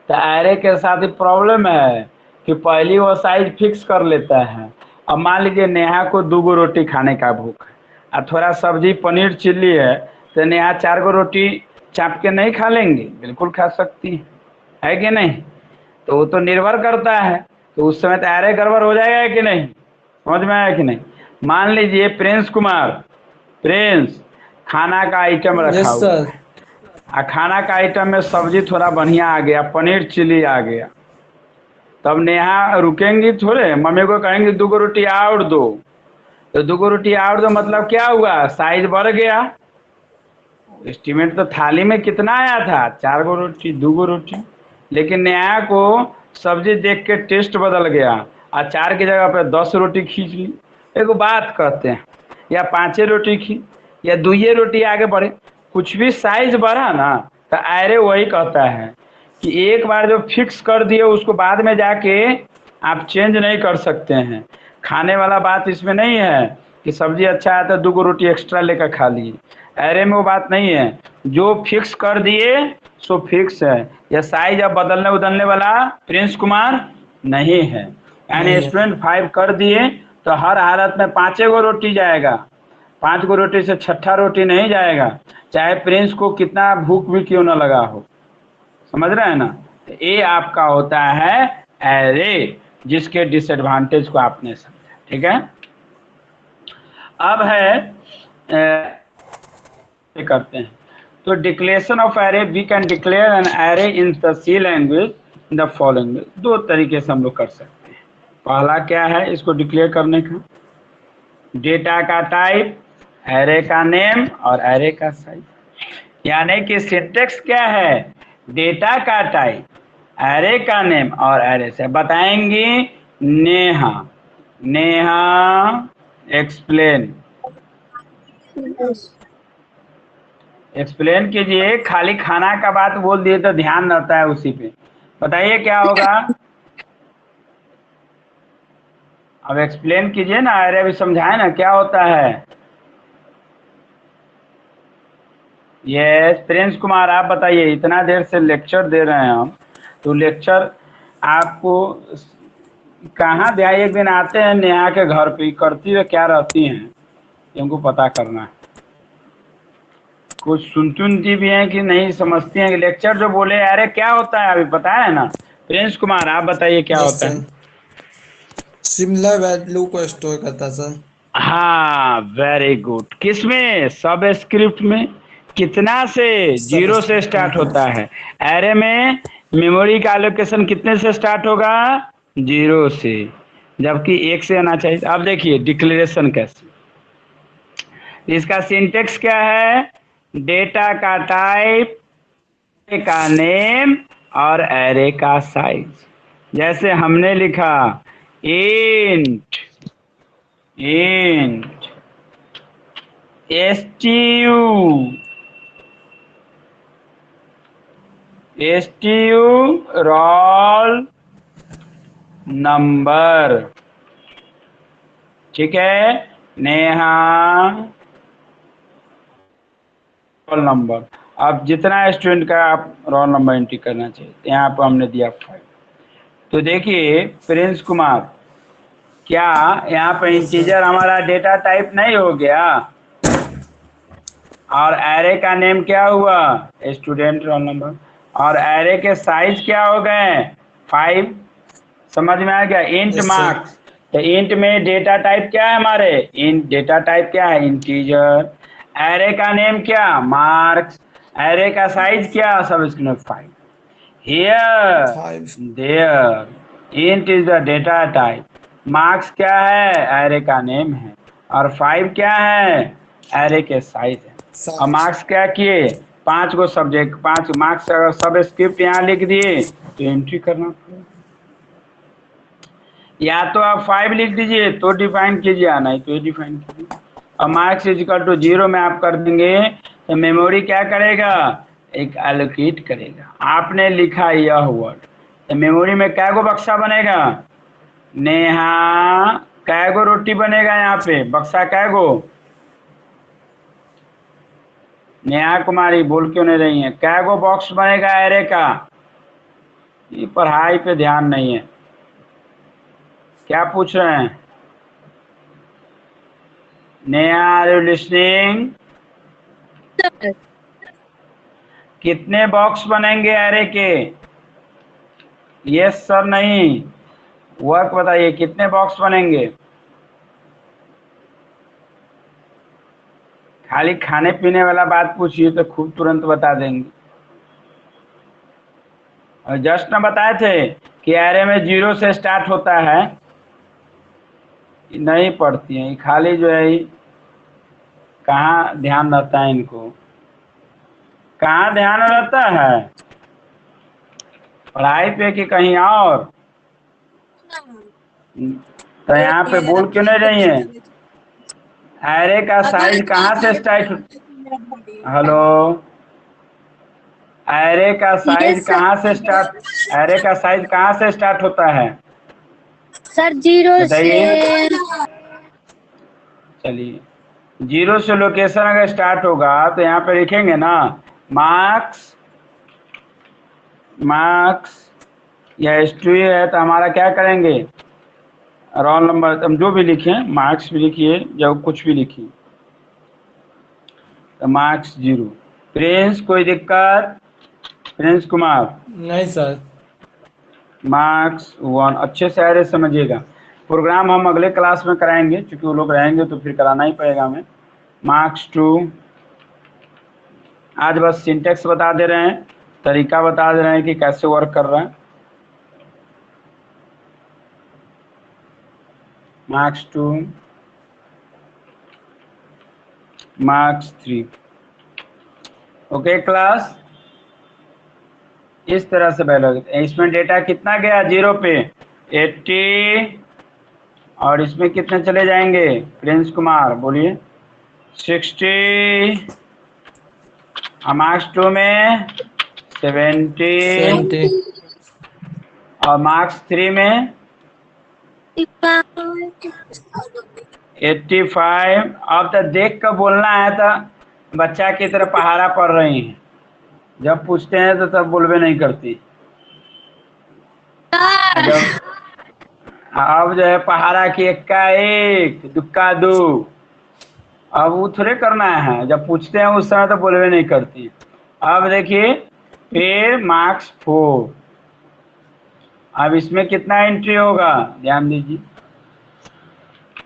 तो एरे के साथ ही प्रॉब्लम है कि पहली वो साइज फिक्स कर लेता है। अब मान लीजिए नेहा को 2 रोटी खाने का भूख है और थोड़ा सब्जी पनीर चिल्ली है, तो नेहा 4 रोटी चाप के नहीं खा लेंगी? बिल्कुल खा सकती है कि नहीं? तो वो तो निर्भर करता है। तो उस समय तो एरे गड़बड़ हो जाएगा कि नहीं? समझ में आया कि नहीं? मान लीजिए प्रिंस कुमार, प्रिंस खाना का आइटम रखा यस हुआ सर। है, और खाना का आइटम में सब्जी थोड़ा बढ़िया आ गया, पनीर चिली आ गया। तब नेहा रुकेंगी थोड़े, मम्मी को कहेंगे 2 रोटी और दो। तो 2 रोटी और दो मतलब क्या हुआ? साइज बढ़ गया। एस्टिमेट तो थाली में कितना आया था? 4 रोटी 2 रोटी। लेकिन नेहा को सब्जी देख के टेस्ट बदल गया और 4 की जगह पे 10 रोटी खींच ली। एक बात कहते हैं, या 5 रोटी खी या 2 रोटी आगे बढ़े, कुछ भी साइज बढ़ा ना तो एरे वही कहता है कि एक बार जो फिक्स कर दिए उसको बाद में जाके आप चेंज नहीं कर सकते हैं। खाने वाला बात इसमें नहीं है कि सब्जी अच्छा है तो 2 रोटी एक्स्ट्रा लेकर खा लिए। एरे में वो बात नहीं है। जो फिक्स कर दिए सो फिक्स है। यह साइज अब बदलने उदलने वाला प्रिंस कुमार नहीं है। यानी नहीं है। स्टूडेंट 5 कर दिए तो हर हालत में 5 रोटी जाएगा। 5 रोटी से 6ठा रोटी नहीं जाएगा, चाहे प्रिंस को कितना भूख भी क्यों ना लगा हो। समझ रहे हैं ना? तो ये आपका होता है एरे, जिसके डिसएडवांटेज को आपने समझा। ठीक है, अब है करते हैं। तो declaration of array, we can declare an array in the C language in the following. 2 तरीके से हम लोग कर सकते हैं। पहला क्या है इसको डिक्लेयर करने का? डेटा का टाइप, एरे का नेम और एरे का साइज। यानी कि सिंटेक्स क्या है? डेटा का टाइप, एरे का नेम और एरे से बताएंगी। नेहा, नेहा एक्सप्लेन, एक्सप्लेन कीजिए। खाली खाना का बात बोल दिए तो ध्यान रहता है उसी पे। बताइए क्या होगा? अब एक्सप्लेन कीजिए ना, एरे भी समझाए ना क्या होता है। यस प्रिंस कुमार आप बताइए, इतना देर से लेक्चर दे रहे हैं हम, तो लेक्चर आपको कहाँ दिया? एक दिन आते हैं नेहा के घर पे, करती है क्या रहती हैं हमको पता करना है। कुछ सुनती भी हैं कि नहीं समझती हैं कि लेक्चर जो बोले अरे क्या होता है अभी पता है ना? प्रिंस कुमार आप बताइए क्या यस होता सर। है? सिमिलर वैल्यू को स्टोर करता है सर। हाँ वेरी गुड। किसमें? सब स्क्रिप्ट में। कितना से? सब 0 से स्क्रिप्ट स्टार्ट में। होता है। एरे में मेमोरी का एलोकेशन कितने से स्टार्ट होगा? 0 से, जबकि 1 से आना चाहिए। अब देखिए डिक्लेरेशन कैसे, इसका सिंटेक्स क्या है? डेटा का टाइप, एरे का नेम और एरे का साइज। जैसे हमने लिखा इंट, इंट एसटीयू, एसटीयू रोल नंबर। ठीक है, नेहा रोल नंबर। अब जितना स्टूडेंट का आप रोल नंबर एंट्री करना चाहिए, यहाँ पर हमने दिया 5। तो देखिए प्रिंस कुमार, क्या यहाँ पर यस सर। इंटीजर हमारा डेटा टाइप नहीं हो गया? और एरे का नेम क्या हुआ? Student roll number. और एरे के साइज क्या हो गए? 5। समझ में आ गया? Int yes sir. मार्क्स। तो इंट में डेटा टाइप क्या है हमारे? इंट डेटा टाइप क्या है? इंटीजर। एरे का नेम क्या? मार्क्स। एरे का साइज क्या? सब screen 5। Here 5। There int is the data type, marks क्या है? एरे का नेम है, और 5 क्या है? एरे के साइज है। और साइज। मार्क्स क्या किए? 5 को सब्जेक्ट, 5 मार्क्स। अगर सब स्क्रिप्ट यहाँ लिख दिए तो एंट्री करना पड़ेगा। या तो आप 5 लिख दीजिए तो डिफाइन कीजिए, या नहीं तो डिफाइन कीजिए। और मार्क्स इजिकल टू 0 में आप कर देंगे तो मेमोरी क्या करेगा? एक एलोकेट करेगा। आपने लिखा यह वर्ड तो मेमोरी में क्या गो बक्सा बनेगा? नेहा कैगो रोटी बनेगा यहाँ पे, बक्सा कैगो? नेहा कुमारी बोल क्यों नहीं रही है? कैगो बॉक्स बनेगा एरे का? ये पढ़ाई पे ध्यान नहीं है। क्या पूछ रहे हैं? Neha are you listening? Sir कितने बॉक्स बनेंगे एरे के? यस सर नहीं, वर्क बताइए कितने बॉक्स बनेंगे? खाली खाने पीने वाला बात पूछिए तो खूब तुरंत बता देंगे। और जस्ट ना बताए थे कि एरे में 0 से स्टार्ट होता है। नहीं पढ़ती हैं ये, खाली जो है कहाँ ध्यान रहता है इनको, कहाँ ध्यान रहता है पढ़ाई पे कि कहीं और? तो यहाँ पे बोल क्यों नहीं रही है? एरे का साइज कहाँ से स्टार्ट? हेलो, एरे का साइज यस कहाँ से सर। स्टार्ट? एरे का साइज कहाँ से स्टार्ट होता है सर 0 से। बताइए? चलिए, 0 से लोकेशन अगर स्टार्ट होगा तो यहाँ पे लिखेंगे ना मार्क्स, मार्क्स या हिस्ट्री है तो हमारा क्या करेंगे? रोल नंबर हम जो भी लिखें, मार्क्स भी लिखिए या कुछ भी लिखिए, तो मार्क्स 0। प्रिंस कोई दिक्कत? प्रिंस कुमार नहीं सर। मार्क्स 1। अच्छे से एरे समझिएगा। प्रोग्राम हम अगले क्लास में कराएंगे, क्योंकि वो लोग रहेंगे तो फिर कराना ही पड़ेगा हमें। मार्क्स 2। आज बस सिंटेक्स बता दे रहे हैं, तरीका बता दे रहे हैं कि कैसे वर्क कर रहा है। Marks 2, marks 3। ओके क्लास, इस तरह से वैल्यू। इसमें डेटा कितना गया 0 पे? 80। और इसमें कितने चले जाएंगे प्रिंस कुमार बोलिए? 60। मार्क्स 2 में 70। 70। और मार्क्स 3 में 85। अब तो देख कर बोलना है, तो बच्चा की तरह पहाड़ा पढ़ रही हैं, जब पूछते हैं तो तब बोलबे नहीं करती। जब अब जो है पहाड़ा की इक्का 1 दुक्का 2, अब वो थोड़े करना है, जब पूछते हैं उस समय तो बोलबे नहीं करती। अब देखिए फिर मार्क्स 4। अब इसमें कितना एंट्री होगा ध्यान दीजिए।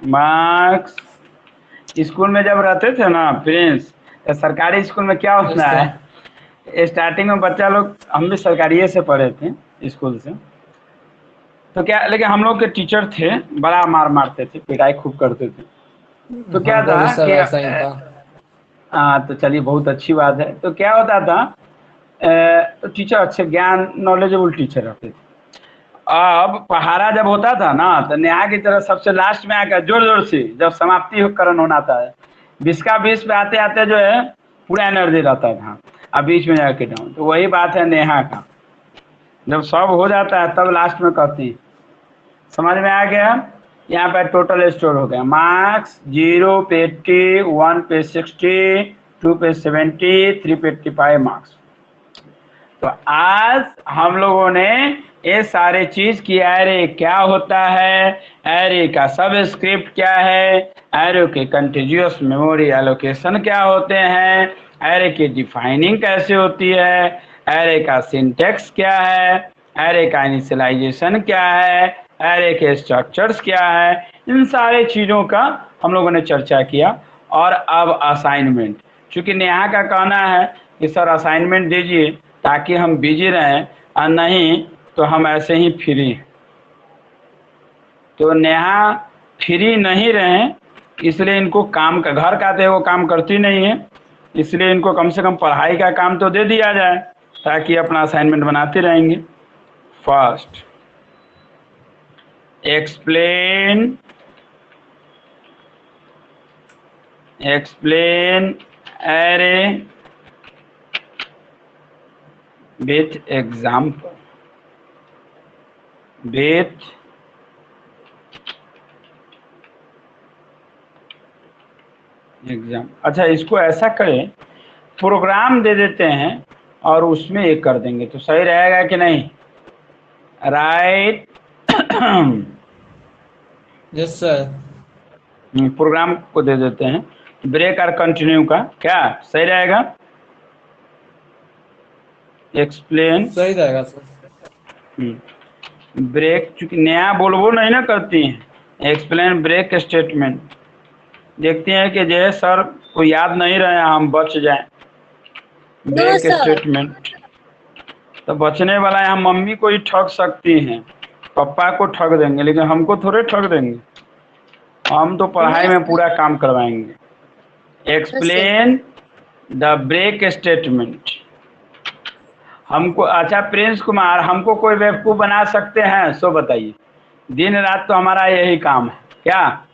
मार्क्स, स्कूल में जब रहते थे ना प्रिंस, तो सरकारी स्कूल में क्या यस होता सर। है, स्टार्टिंग में बच्चा लोग, हम भी सरकारी से पढ़े थे स्कूल से, तो क्या, लेकिन हम लोग के टीचर थे बड़ा मार मारते थे, पिटाई खूब करते थे। तो क्या हमको था भी सर कि वैसा ही था। हाँ तो चलिए बहुत अच्छी बात है। तो क्या होता था, तो टीचर अच्छे ज्ञान नॉलेजेबल टीचर रहते थे। अब पहाड़ा जब होता था ना तो नेहा की तरह सबसे लास्ट में आकर जोर जोर से जब समाप्ति करण होना था, 20 का 20 पे आते आते जो है पूरा एनर्जी रहता था, अब बीच में जाके डाउन। तो वही बात है नेहा का, जब सब हो जाता है तब लास्ट में कहती है। समझ में आ गया? यहाँ पर टोटल स्टोर हो गया मार्क्स 0 पे 80, 1 पे 60, 2 पे 70, 3 पे 85 मार्क्स। तो आज हम लोगों ने ये सारे चीज की, एरे क्या होता है, एरे का सब स्क्रिप्ट क्या है, एरे के कंटिन्यूअस मेमोरी एलोकेशन क्या होते हैं, एरे की डिफाइनिंग कैसे होती है, एरे का सिंटेक्स क्या है, एरे का इनिशियलाइजेशन क्या है, एरे के स्ट्रक्चर्स क्या है, इन सारे चीजों का हम लोगों ने चर्चा किया। और अब असाइनमेंट, चूंकि नेहा का कहना है कि सर असाइनमेंट दीजिए ताकि हम बिजी रहें, और नहीं तो हम ऐसे ही फ्री। तो नेहा फ्री नहीं रहें, इसलिए इनको काम का, घर का तो वो काम करती नहीं है, इसलिए इनको कम से कम पढ़ाई का काम तो दे दिया जाए ताकि अपना असाइनमेंट बनाते रहेंगे। First, explain, explain array with example, with exam. अच्छा, इसको ऐसा करें, प्रोग्राम दे देते हैं और उसमें एक कर देंगे तो सही रहेगा कि नहीं? राइट। Yes sir. प्रोग्राम को दे देते हैं, ब्रेक और कंटिन्यू का, क्या सही रहेगा? एक्सप्लेन सही रहेगा सर। ब्रेक, चूंकि नया बोलबो नहीं ना करती हैं, एक्सप्लेन ब्रेक स्टेटमेंट। देखते हैं कि जो है सर को याद नहीं रहे, हम बच जाएं। No break sir. स्टेटमेंट तो बचने वाला है, हम मम्मी को ही ठग सकती हैं, पापा को ठग देंगे, लेकिन हमको थोड़े ठग देंगे। हम तो पढ़ाई में यस पूरा काम करवाएंगे। Sir. Explain the break statement. हमको, अच्छा प्रिंस कुमार, हमको कोई बेवकूफ़ बना सकते हैं सो बताइए। दिन रात तो हमारा यही काम है, क्या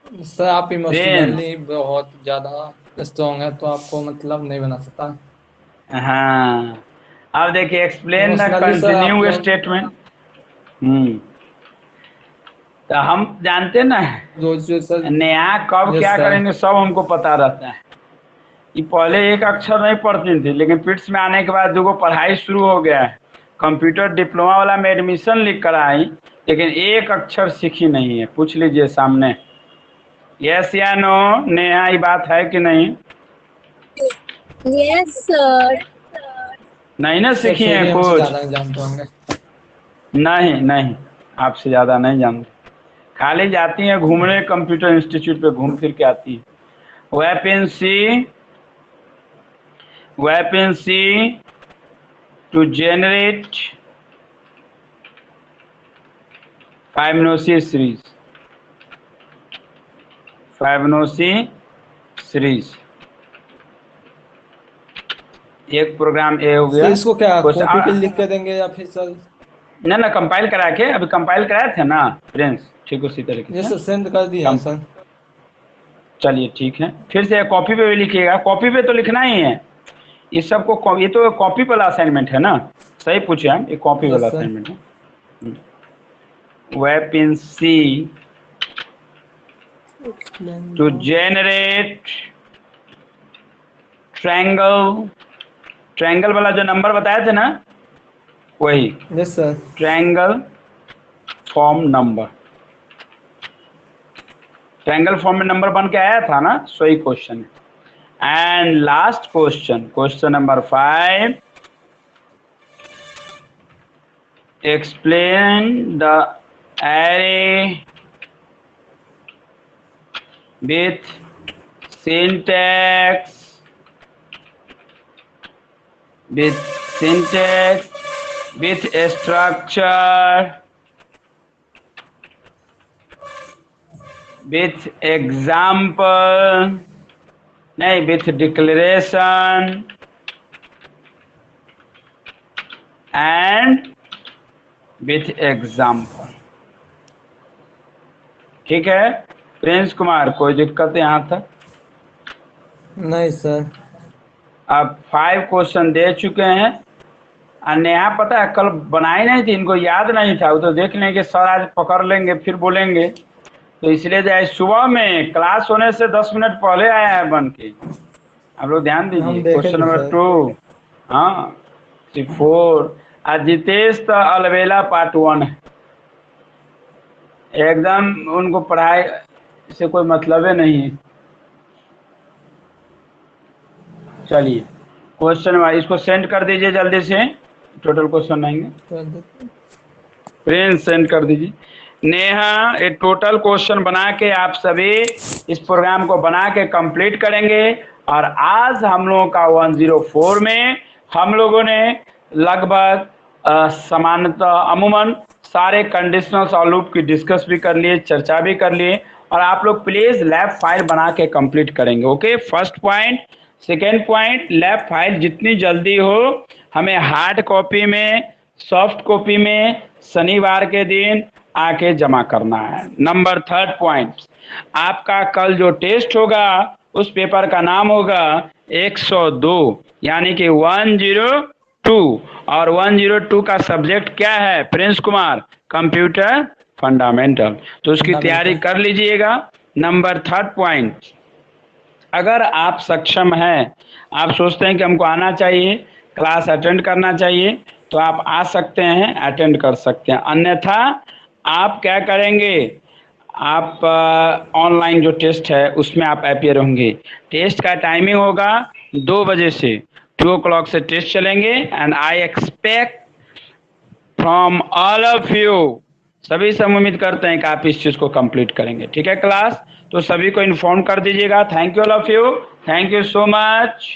सर आप प्रिंस? इमोशनली बहुत ज्यादा स्ट्रॉन्ग है, तो आपको मतलब नहीं बना सकता। हाँ, अब देखिए, एक्सप्लेन द इमोशनली सर आप कंटिन्यू लोग स्टेटमेंट। तो हम जानते ना रोज जो सर। नया कब यस क्या सर। करेंगे सब हमको पता रहता है। ये पहले एक अक्षर नहीं पढ़ती थी, लेकिन पिट्स में आने के बाद जो पढ़ाई शुरू हो गया है, कंप्यूटर डिप्लोमा वाला में एडमिशन लिख कर आई, लेकिन एक अक्षर सीखी नहीं है। पूछ लीजिए सामने, यस या नो? नेहा, ये बात है कि नहीं? Yes sir. नहीं ना सर सीखी फिर है भी हमसे कुछ? ज्यादा नहीं जानते होंगे। नहीं नहीं, आपसे ज़्यादा नहीं जानते, खाली जाती हैं घूमने, कंप्यूटर इंस्टीट्यूट पे घूम फिर के आती हैं। वेपन C to generate Fibonacci series. एक प्रोग्राम ए हो सर गया। इसको क्या कुछ कॉपी पे लिख के देंगे या फिर सर? ना ना, कंपाइल करा के, अभी कंपाइल कराए थे ना फ्रेंड्स, ठीक उसी तरीके ये से सर सेंड कर दिया है कम। सर। चलिए ठीक है, फिर से कॉपी पे भी लिखिएगा, कॉपी पे तो लिखना ही है। इस सबको ये तो कॉपी वाला असाइनमेंट है ना? सही पूछे हम, ये कॉपी यस वाला सर। असाइनमेंट है। वेपन C to generate triangle, triangle वाला जो नंबर बताए थे ना, वही yes sir. Triangle form number. Triangle form में नंबर बन के आया था ना, सही क्वेश्चन है। And last question, question number 5, explain the array with syntax, with syntax, with structure, with example, नहीं, with declaration and with example। ठीक है प्रिंस कुमार, कोई दिक्कत है यहाँ तक? नहीं सर। अब 5 क्वेश्चन दे चुके हैं। और नेहा पता है कल बनाई नहीं थी, इनको याद नहीं था, वो तो देख लेंगे सर आज पकड़ लेंगे फिर बोलेंगे, तो इसलिए जो है सुबह में क्लास होने से 10 मिनट पहले आया है बन के। आप लोग ध्यान दीजिए। हम देखे क्वेश्चन थे नंबर सर। 2, हाँ 4। आज जितेश तो अलवेला पार्ट 1 है, एकदम उनको पढ़ाई से कोई मतलब ही नहीं है। चलिए क्वेश्चन वाइज इसको सेंड कर दीजिए जल्दी से, टोटल क्वेश्चन आएंगे। कर देते। प्रिंस सेंड कर दीजिए। नेहा एक टोटल क्वेश्चन बना के आप सभी इस प्रोग्राम को बना के कंप्लीट करेंगे। और आज हम लोगों का 104 में हम लोगों ने लगभग सामान्यतः अमूमन सारे कंडीशनल्स और लूप की डिस्कस भी कर लिए, चर्चा भी कर लिए। और आप लोग प्लीज लैब फाइल बना के कंप्लीट करेंगे। Okay, first point. Second point, lab file जितनी जल्दी हो हमें हार्ड कॉपी में, सॉफ्ट कॉपी में शनिवार के दिन आके जमा करना है। नंबर थर्ड पॉइंट, आपका कल जो टेस्ट होगा उस पेपर का नाम होगा 102, यानी कि 102। और 102 का सब्जेक्ट क्या है प्रिंस कुमार? Computer fundamental. तो उसकी तैयारी फंडामेंटल। कर लीजिएगा। नंबर थर्ड पॉइंट, अगर आप सक्षम हैं, आप सोचते हैं कि हमको आना चाहिए, क्लास अटेंड करना चाहिए, तो आप आ सकते हैं, अटेंड कर सकते हैं। अन्यथा आप क्या करेंगे, आप ऑनलाइन जो टेस्ट है उसमें आप अपीयर होंगे। टेस्ट का टाइमिंग होगा 2 बजे से 2 o'clock से टेस्ट चलेंगे and I expect from all of you, सभी से हम उम्मीद करते हैं कि आप इस चीज़ को कंप्लीट करेंगे। ठीक है क्लास, तो सभी को इन्फॉर्म कर दीजिएगा। Thank you all of you, thank you so much.